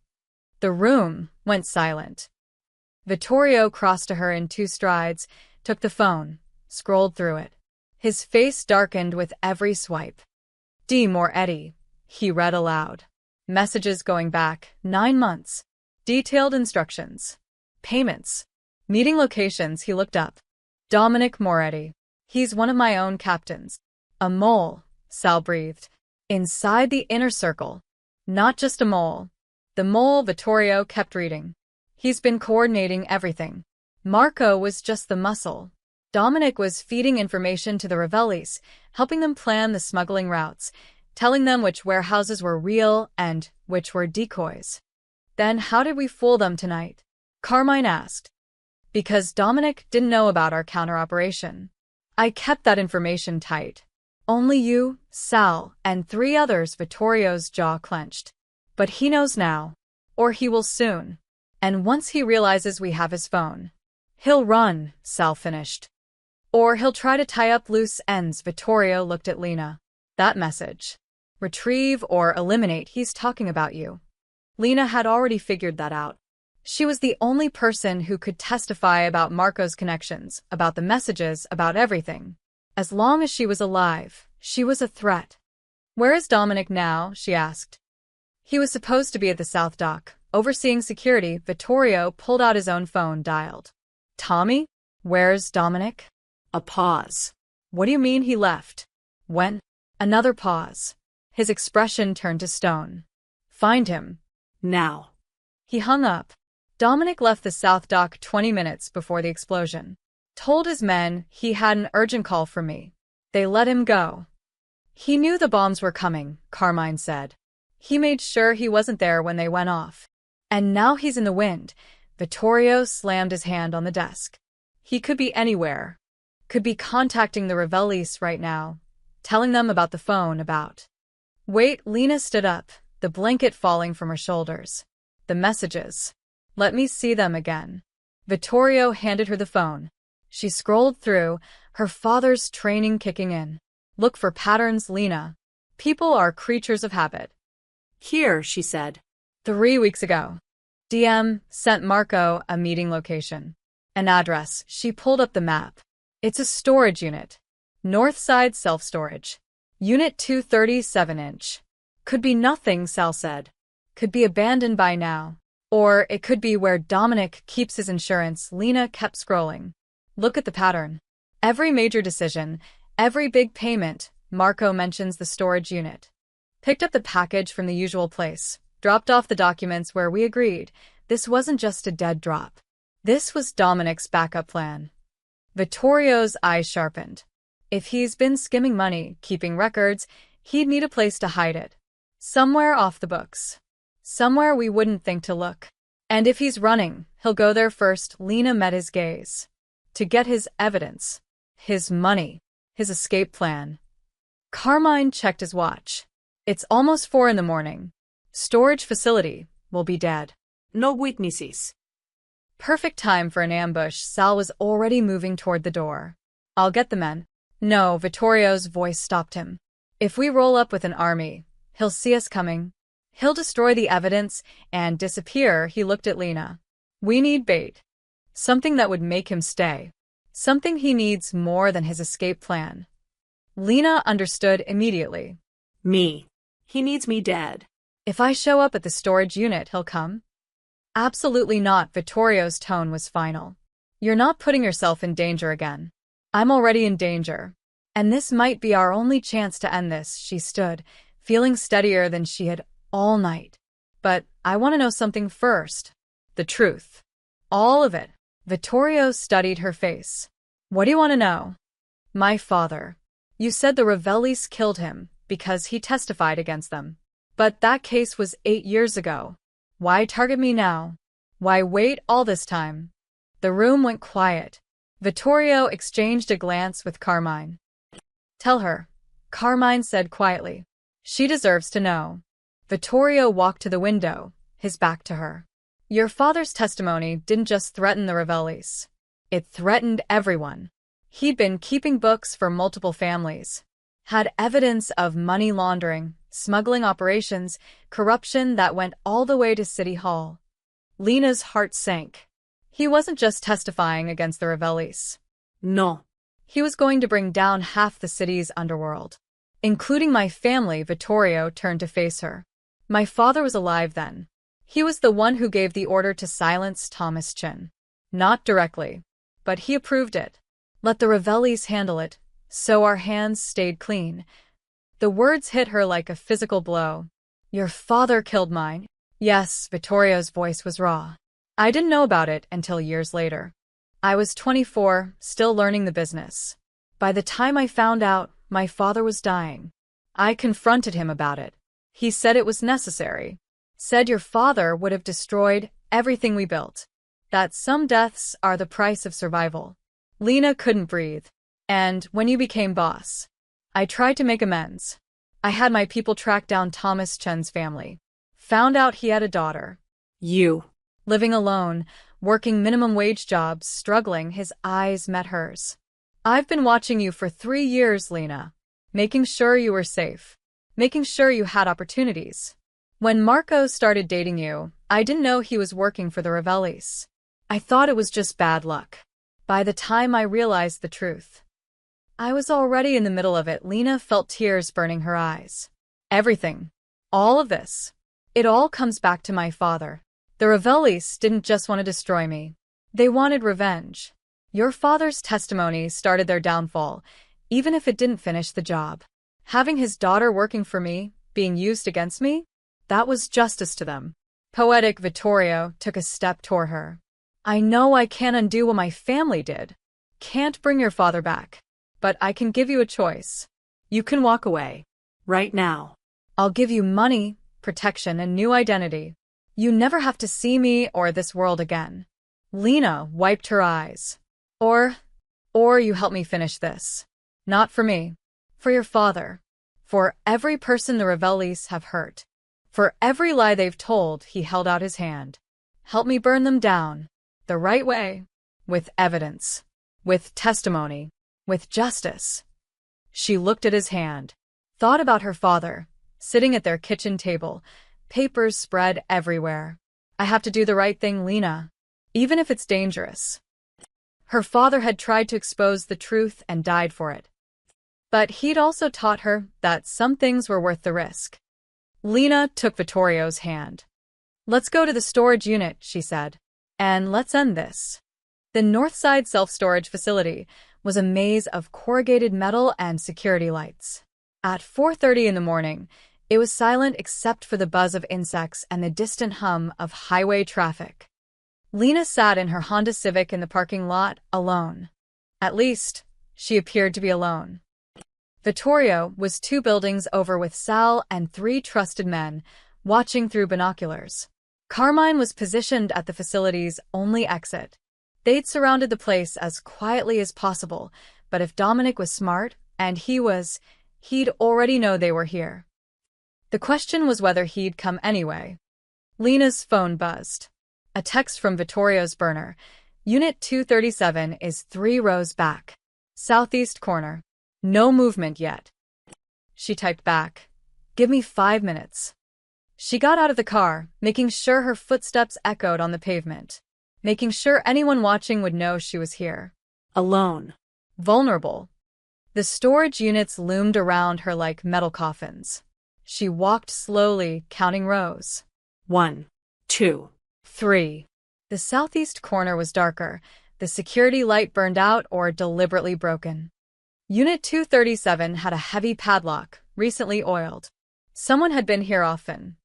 The room went silent. Vittorio crossed to her in 2 strides, took the phone, scrolled through it. His face darkened with every swipe. More Eddie, he read aloud. Messages going back 9 months. Detailed instructions. Payments. Meeting locations. He looked up. Dominic Moretti. He's one of my own captains. A mole, Sal breathed. Inside the inner circle. Not just a mole. The mole. Vittorio kept reading. He's been coordinating everything. Marco was just the muscle. Dominic was feeding information to the Revellis, helping them plan the smuggling routes, telling them which warehouses were real and which were decoys. Then how did we fool them tonight? Carmine asked. Because Dominic didn't know about our counter-operation. I kept that information tight. Only you, Sal, and 3 others. Vittorio's jaw clenched. But he knows now. Or he will soon. And once he realizes we have his phone, he'll run, Sal finished. Or he'll try to tie up loose ends. Vittorio looked at Lena. That message. Retrieve or eliminate. He's talking about you. Lena had already figured that out. She was the only person who could testify about Marco's connections, about the messages, about everything. As long as she was alive, she was a threat. Where is Dominic now? She asked. He was supposed to be at the South Dock, overseeing security. Vittorio pulled out his own phone, dialed. Tommy? Where's Dominic? A pause. What do you mean he left? When? Another pause. His expression turned to stone. Find him. Now. He hung up. Dominic left the South Dock 20 minutes before the explosion. Told his men he had an urgent call from me. They let him go. He knew the bombs were coming, Carmine said. He made sure he wasn't there when they went off. And now he's in the wind. Vittorio slammed his hand on the desk. He could be anywhere. Could be contacting the Revellis right now. Telling them about the phone, about... Wait, Lena stood up, the blanket falling from her shoulders. The messages. Let me see them again. Vittorio handed her the phone. She scrolled through, her father's training kicking in. Look for patterns, Lena. People are creatures of habit. Here, she said. 3 weeks ago. DM sent Marco a meeting location. An address. She pulled up the map. It's a storage unit. North side self-storage. Unit 237-inch. Could be nothing, Sal said. Could be abandoned by now. Or it could be where Dominic keeps his insurance. Lena kept scrolling. Look at the pattern. Every major decision, every big payment, Marco mentions the storage unit. Picked up the package from the usual place. Dropped off the documents where we agreed. This wasn't just a dead drop. This was Dominic's backup plan. Vittorio's eyes sharpened. If he's been skimming money, keeping records, he'd need a place to hide it. Somewhere off the books. Somewhere we wouldn't think to look. And if he's running, he'll go there first. Lena met his gaze. To get his evidence. His money. His escape plan. Carmine checked his watch. It's almost 4 in the morning. Storage facility will be dead. No witnesses. Perfect time for an ambush. Sal was already moving toward the door. I'll get the men. No, Vittorio's voice stopped him. If we roll up with an army, he'll see us coming. He'll destroy the evidence and disappear. He looked at Lena. We need bait. Something that would make him stay. Something he needs more than his escape plan. Lena understood immediately. Me. He needs me dead. If I show up at the storage unit, he'll come? Absolutely not. Vittorio's tone was final. You're not putting yourself in danger again. I'm already in danger. And this might be our only chance to end this. She stood, feeling steadier than she had all night. But I want to know something first. The truth. All of it. Vittorio studied her face. What do you want to know? My father. You said the Revellis killed him because he testified against them. But that case was 8 years ago. Why target me now? Why wait all this time? The room went quiet. Vittorio exchanged a glance with Carmine. Tell her, Carmine said quietly. She deserves to know. Vittorio walked to the window, his back to her. Your father's testimony didn't just threaten the Revellis. It threatened everyone. He'd been keeping books for multiple families. Had evidence of money laundering, smuggling operations, corruption that went all the way to City Hall. Lena's heart sank. He wasn't just testifying against the Revelis. No. He was going to bring down half the city's underworld. Including my family. Vittorio turned to face her. My father was alive then. He was the one who gave the order to silence Thomas Chin. Not directly, but he approved it. Let the Revelis handle it, so our hands stayed clean. The words hit her like a physical blow. Your father killed mine. Yes, Vittorio's voice was raw. I didn't know about it until years later. I was 24, still learning the business. By the time I found out, my father was dying. I confronted him about it. He said it was necessary. Said your father would have destroyed everything we built. That some deaths are the price of survival. Lena couldn't breathe. And when you became boss, I tried to make amends. I had my people track down Thomas Chen's family. Found out he had a daughter. You. Living alone, working minimum wage jobs, struggling. His eyes met hers. I've been watching you for 3 years, Lena. Making sure you were safe. Making sure you had opportunities. When Marco started dating you, I didn't know he was working for the Revelis. I thought it was just bad luck. By the time I realized the truth, I was already in the middle of it. Lena felt tears burning her eyes. Everything. All of this. It all comes back to my father. The Revelis didn't just want to destroy me. They wanted revenge. Your father's testimony started their downfall, even if it didn't finish the job. Having his daughter working for me, being used against me, that was justice to them. Poetic. Vittorio took a step toward her. I know I can't undo what my family did. Can't bring your father back. But I can give you a choice. You can walk away. Right now. I'll give you money, protection, and new identity. You never have to see me or this world again. Lena wiped her eyes. Or you help me finish this. Not for me. For your father. For every person the Revelis have hurt. For every lie they've told. He held out his hand. Help me burn them down. The right way. With evidence. With testimony. With justice. She looked at his hand. Thought about her father, sitting at their kitchen table. Papers spread everywhere. I have to do the right thing, Lena. Even if it's dangerous. Her father had tried to expose the truth and died for it. But he'd also taught her that some things were worth the risk. Lena took Vittorio's hand. Let's go to the storage unit, she said. And let's end this. The Northside self-storage facility was a maze of corrugated metal and security lights. At 4:30 in the morning, it was silent except for the buzz of insects and the distant hum of highway traffic. Lena sat in her Honda Civic in the parking lot, alone. At least, she appeared to be alone. Vittorio was 2 buildings over with Sal and 3 trusted men, watching through binoculars. Carmine was positioned at the facility's only exit. They'd surrounded the place as quietly as possible, but if Dominic was smart, and he'd already know they were here. The question was whether he'd come anyway. Lena's phone buzzed. A text from Vittorio's burner. Unit 237 is 3 rows back. Southeast corner. No movement yet. She typed back. Give me 5 minutes. She got out of the car, making sure her footsteps echoed on the pavement. Making sure anyone watching would know she was here. Alone. Vulnerable. The storage units loomed around her like metal coffins. She walked slowly, counting rows. 1, 2, 3. The southeast corner was darker. The security light burned out or deliberately broken. Unit 237 had a heavy padlock, recently oiled. Someone had been here often.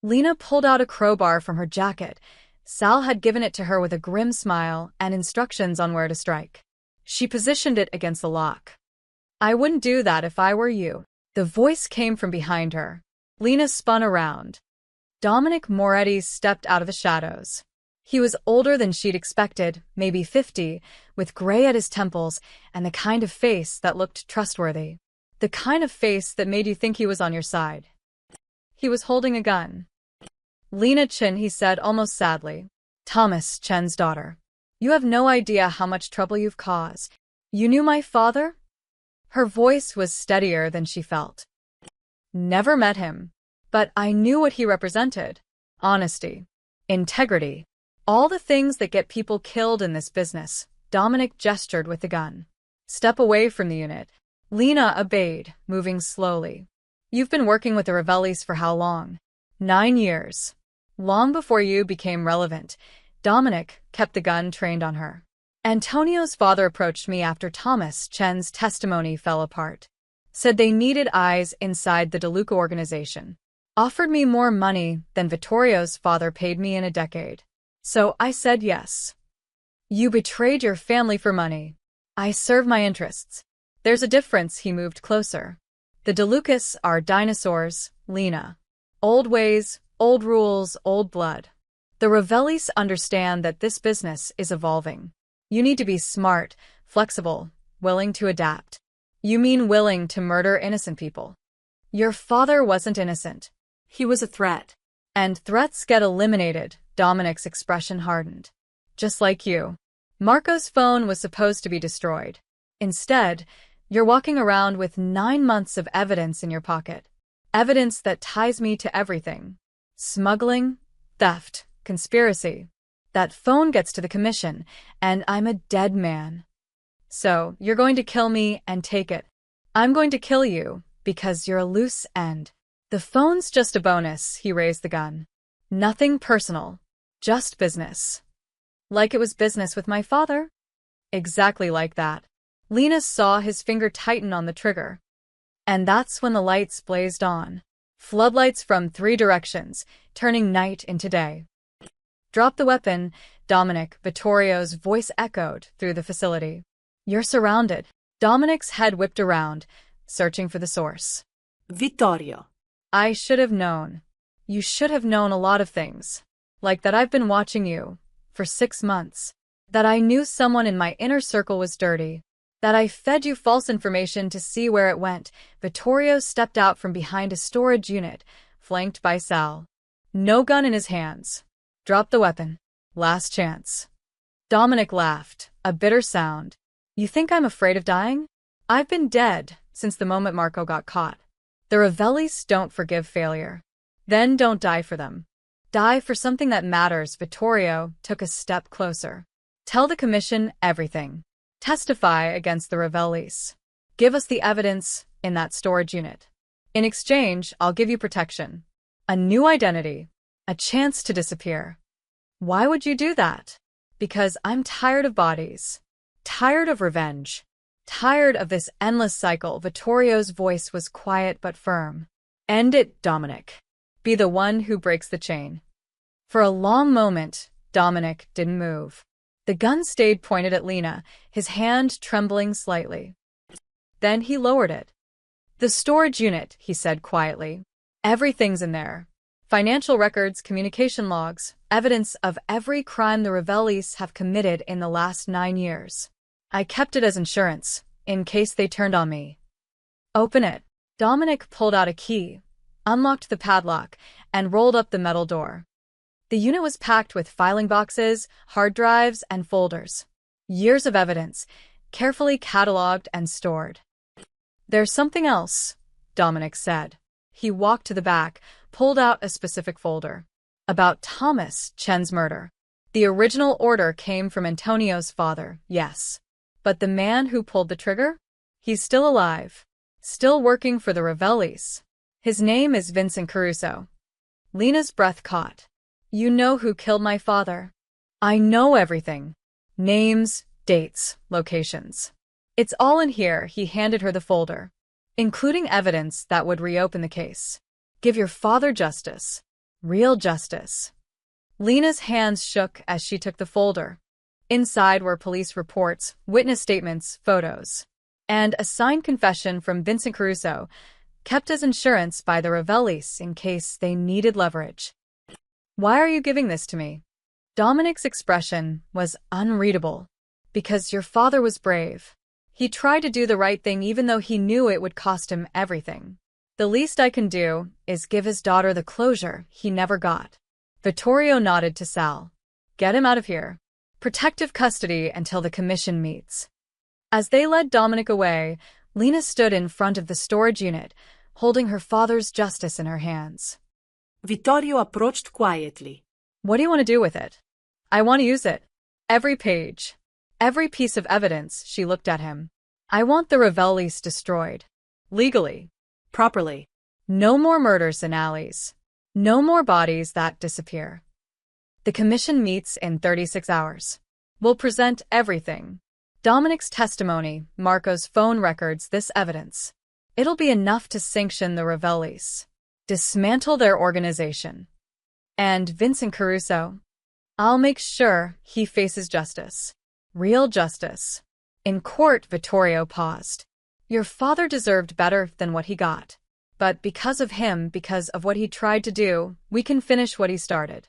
Lena pulled out a crowbar from her jacket. Sal had given it to her with a grim smile and instructions on where to strike. She positioned it against the lock. I wouldn't do that if I were you. The voice came from behind her. Lena spun around. Dominic Moretti stepped out of the shadows. He was older than she'd expected, maybe 50, with gray at his temples and the kind of face that looked trustworthy. The kind of face that made you think he was on your side. He was holding a gun. Lena Chin, he said almost sadly. Thomas Chen's daughter. You have no idea how much trouble you've caused. You knew my father? Her voice was steadier than she felt. Never met him. But I knew what he represented. Honesty. Integrity. All the things that get people killed in this business. Dominic gestured with the gun. Step away from the unit. Lena obeyed, moving slowly. You've been working with the Ravellis for how long? 9 years. Long before you became relevant. Dominic kept the gun trained on her. Antonio's father approached me after Thomas Chen's testimony fell apart. Said they needed eyes inside the DeLuca organization. Offered me more money than Vittorio's father paid me in a decade. So I said yes. You betrayed your family for money. I serve my interests. There's a difference. He moved closer. The DeLucas are dinosaurs, Lena. Old ways, old rules, old blood. The Ravellis understand that this business is evolving. You need to be smart, flexible, willing to adapt. You mean willing to murder innocent people. Your father wasn't innocent. He was a threat. And threats get eliminated. Dominic's expression hardened. Just like you. Marco's phone was supposed to be destroyed. Instead, you're walking around with 9 months of evidence in your pocket. Evidence that ties me to everything. Smuggling, theft, conspiracy. That phone gets to the commission, and I'm a dead man. So, you're going to kill me and take it. I'm going to kill you, because you're a loose end. The phone's just a bonus. He raised the gun. Nothing personal. Just business. Like it was business with my father? Exactly like that. Lena saw his finger tighten on the trigger. And that's when the lights blazed on. Floodlights from 3 directions, turning night into day. Drop the weapon, Dominic. Vittorio's voice echoed through the facility. You're surrounded. Dominic's head whipped around, searching for the source. Vittorio. I should have known. You should have known a lot of things. Like that I've been watching you for 6 months. That I knew someone in my inner circle was dirty. That I fed you false information to see where it went. Vittorio stepped out from behind a storage unit, flanked by Sal. No gun in his hands. Drop the weapon. Last chance. Dominic laughed, a bitter sound. You think I'm afraid of dying? I've been dead since the moment Marco got caught. The Ravellis don't forgive failure. Then don't die for them. Die for something that matters. Vittorio took a step closer. Tell the commission everything. Testify against the Ravellis. Give us the evidence in that storage unit. In exchange, I'll give you protection. A new identity. A chance to disappear. Why would you do that? Because I'm tired of bodies. Tired of revenge. Tired of this endless cycle. Vittorio's voice was quiet but firm. End it, Dominic. Be the one who breaks the chain. For a long moment, Dominic didn't move. The gun stayed pointed at Lena, his hand trembling slightly. Then he lowered it. The storage unit, he said quietly. Everything's in there. Financial records, communication logs, evidence of every crime the Ravellis have committed in the last 9 years. I kept it as insurance, in case they turned on me. Open it. Dominic pulled out a key, unlocked the padlock, and rolled up the metal door. The unit was packed with filing boxes, hard drives, and folders. Years of evidence, carefully cataloged and stored. There's something else, Dominic said. He walked to the back, pulled out a specific folder. About Thomas Chen's murder. The original order came from Antonio's father, yes. But the man who pulled the trigger? He's still alive. Still working for the Ravellis. His name is Vincent Caruso. Lena's breath caught. You know who killed my father? I know everything. Names, dates, locations. It's all in here. He handed her the folder, including evidence that would reopen the case. Give your father justice. Real justice. Lena's hands shook as she took the folder. Inside were police reports, witness statements, photos, and a signed confession from Vincent Caruso, kept as insurance by the Ravellis in case they needed leverage. Why are you giving this to me? Dominic's expression was unreadable. Because your father was brave. He tried to do the right thing even though he knew it would cost him everything. The least I can do is give his daughter the closure he never got. Vittorio nodded to Sal. Get him out of here. Protective custody until the commission meets. As they led Dominic away, Lena stood in front of the storage unit, holding her father's justice in her hands. Vittorio approached quietly. What do you want to do with it? I want to use it. Every page. Every piece of evidence. She looked at him. I want the Revel lease destroyed. Legally. Properly. No more murders in alleys. No more bodies that disappear. The commission meets in 36 hours. We'll present everything. Dominic's testimony, Marco's phone records, this evidence. It'll be enough to sanction the Revel lease. Dismantle their organization. And Vincent Caruso? I'll make sure he faces justice. Real justice. In court, Vittorio paused. Your father deserved better than what he got. But because of him, because of what he tried to do, we can finish what he started.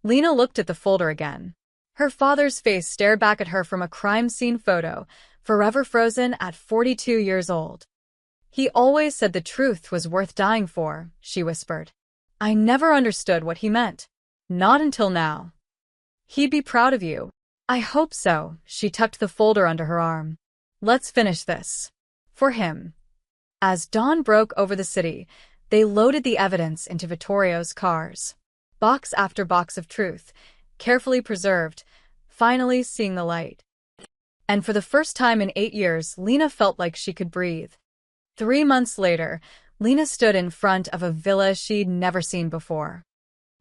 Lena looked at the folder again. Her father's face stared back at her from a crime scene photo, forever frozen at 42 years old. He always said the truth was worth dying for, she whispered. I never understood what he meant. Not until now. He'd be proud of you. I hope so. She tucked the folder under her arm. Let's finish this. For him. As dawn broke over the city, they loaded the evidence into Vittorio's cars. Box after box of truth, carefully preserved, finally seeing the light. And for the first time in 8 years, Lena felt like she could breathe. 3 months later, Lena stood in front of a villa she'd never seen before.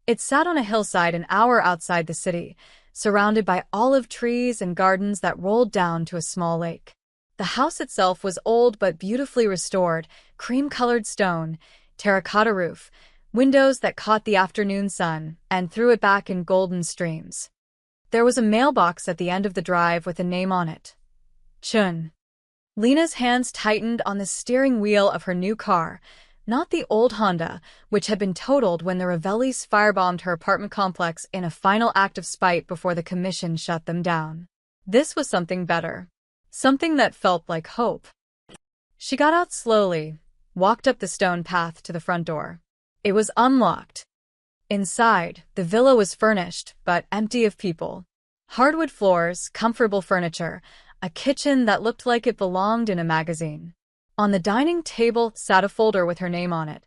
It sat on a hillside an hour outside the city, surrounded by olive trees and gardens that rolled down to a small lake. The house itself was old but beautifully restored, cream-colored stone, terracotta roof, windows that caught the afternoon sun and threw it back in golden streams. There was a mailbox at the end of the drive with a name on it. Chun. Lena's hands tightened on the steering wheel of her new car, not the old Honda, which had been totaled when the Revellis firebombed her apartment complex in a final act of spite before the commission shut them down. This was something better. Something that felt like hope. She got out slowly, walked up the stone path to the front door. It was unlocked. Inside, the villa was furnished, but empty of people. Hardwood floors, comfortable furniture, a kitchen that looked like it belonged in a magazine. On the dining table sat a folder with her name on it.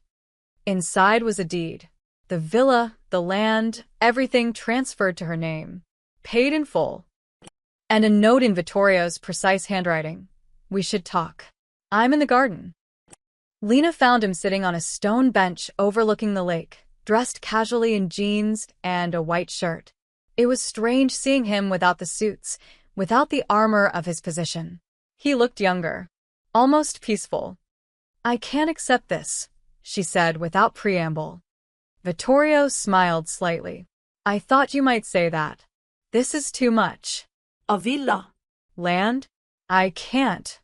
Inside was a deed. The villa, the land, everything transferred to her name. Paid in full. And a note in Vittorio's precise handwriting. We should talk. I'm in the garden. Lena found him sitting on a stone bench overlooking the lake, dressed casually in jeans and a white shirt. It was strange seeing him without the suits, without the armor of his position. He looked younger. Almost peaceful. I can't accept this, she said without preamble. Vittorio smiled slightly. I thought you might say that. This is too much. A villa. Land? I can't.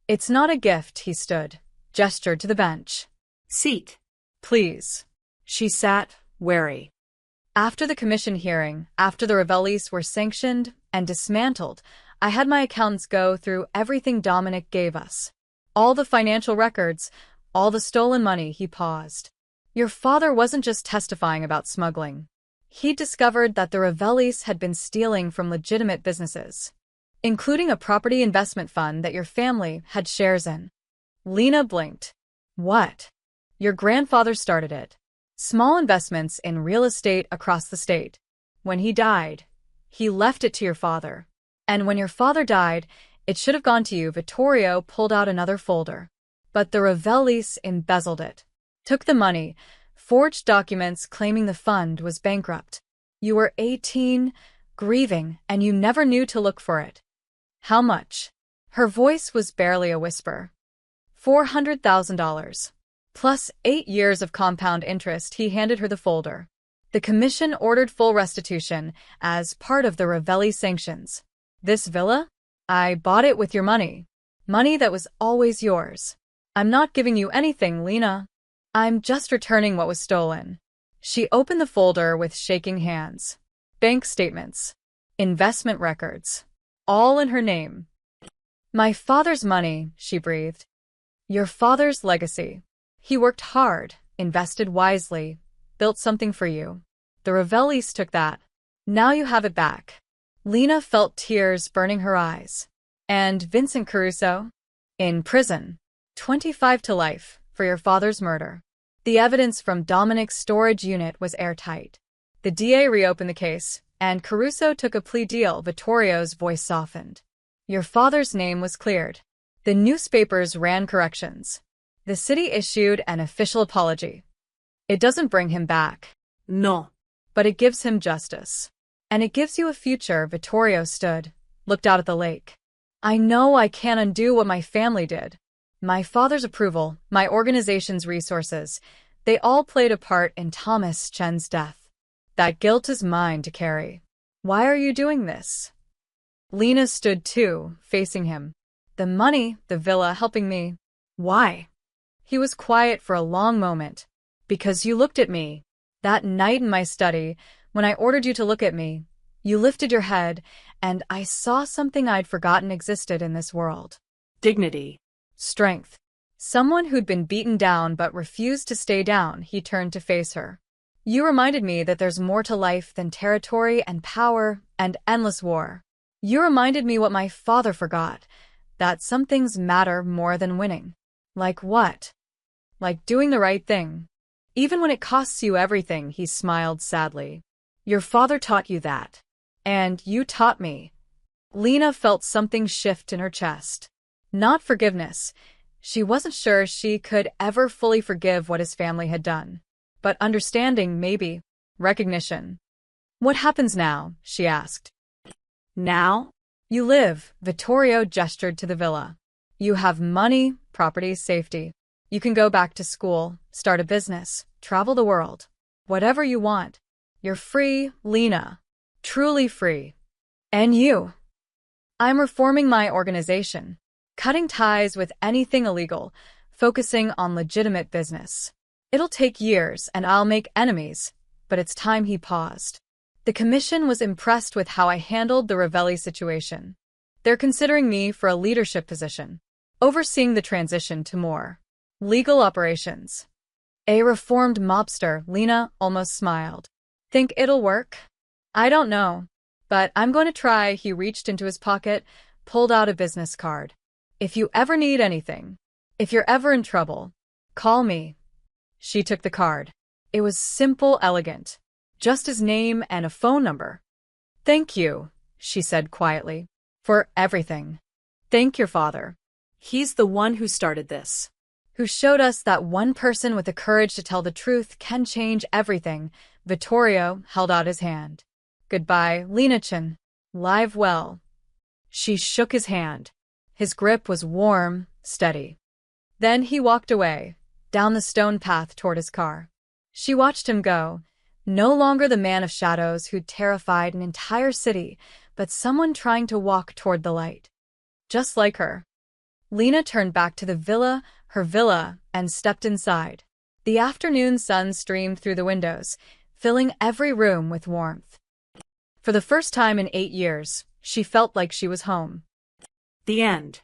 It's not a gift, he stood, gestured to the bench. Seat. Please. She sat, wary. After the commission hearing, after the Revellis were sanctioned and dismantled, I had my accountants go through everything Dominic gave us. All the financial records, all the stolen money. He paused. Your father wasn't just testifying about smuggling. He discovered that the Revellis had been stealing from legitimate businesses, including a property investment fund that your family had shares in. Lena blinked. What? Your grandfather started it. Small investments in real estate across the state. When he died, he left it to your father. And when your father died, it should have gone to you. Vittorio pulled out another folder. But the Revellis embezzled it. Took the money, forged documents claiming the fund was bankrupt. You were 18, grieving, and you never knew to look for it. How much? Her voice was barely a whisper. $400,000. Plus 8 years of compound interest. He handed her the folder. The commission ordered full restitution as part of the Revelli sanctions. This villa? I bought it with your money. Money that was always yours. I'm not giving you anything, Lena. I'm just returning what was stolen. She opened the folder with shaking hands. Bank statements. Investment records. All in her name. My father's money, she breathed. Your father's legacy. He worked hard, invested wisely, built something for you. The Revellis took that. Now you have it back. Lena felt tears burning her eyes. And Vincent Caruso? In prison. 25 to life for your father's murder. The evidence from Dominic's storage unit was airtight. The DA reopened the case, and Caruso took a plea deal. Vittorio's voice softened. Your father's name was cleared. The newspapers ran corrections. The city issued an official apology. It doesn't bring him back. No. But it gives him justice. And it gives you a future. Vittorio stood, looked out at the lake. I know I can't undo what my family did. My father's approval, my organization's resources, they all played a part in Thomas Chen's death. That guilt is mine to carry. Why are you doing this? Lena stood too, facing him. The money, the villa, helping me. Why? He was quiet for a long moment. Because you looked at me. That night in my study, when I ordered you to look at me, you lifted your head, and I saw something I'd forgotten existed in this world. Dignity. Strength. Someone who'd been beaten down but refused to stay down. He turned to face her. You reminded me that there's more to life than territory and power and endless war. You reminded me what my father forgot, that some things matter more than winning. Like what? Like doing the right thing. Even when it costs you everything. He smiled sadly. Your father taught you that. And you taught me. Lena felt something shift in her chest. Not forgiveness. She wasn't sure she could ever fully forgive what his family had done. But understanding, maybe. Recognition. What happens now? She asked. Now? You live. Vittorio gestured to the villa. You have money, property, safety. You can go back to school, start a business, travel the world. Whatever you want. You're free, Lena. Truly free. And you? I'm reforming my organization. Cutting ties with anything illegal, focusing on legitimate business. It'll take years and I'll make enemies, but it's time. He paused. The commission was impressed with how I handled the Ravelli situation. They're considering me for a leadership position, overseeing the transition to more legal operations. A reformed mobster. Lena almost smiled. Think it'll work? I don't know, but I'm going to try. He reached into his pocket, pulled out a business card. If you ever need anything, if you're ever in trouble, call me. She took the card. It was simple, elegant. Just his name and a phone number. Thank you, she said quietly, for everything. Thank your father. He's the one who started this. Who showed us that one person with the courage to tell the truth can change everything. Vittorio held out his hand. Goodbye, Lena-chan. Live well. She shook his hand. His grip was warm, steady. Then he walked away, down the stone path toward his car. She watched him go, no longer the man of shadows who'd terrified an entire city, but someone trying to walk toward the light. Just like her. Lena turned back to the villa, her villa, and stepped inside. The afternoon sun streamed through the windows, filling every room with warmth. For the first time in 8 years, she felt like she was home. The end.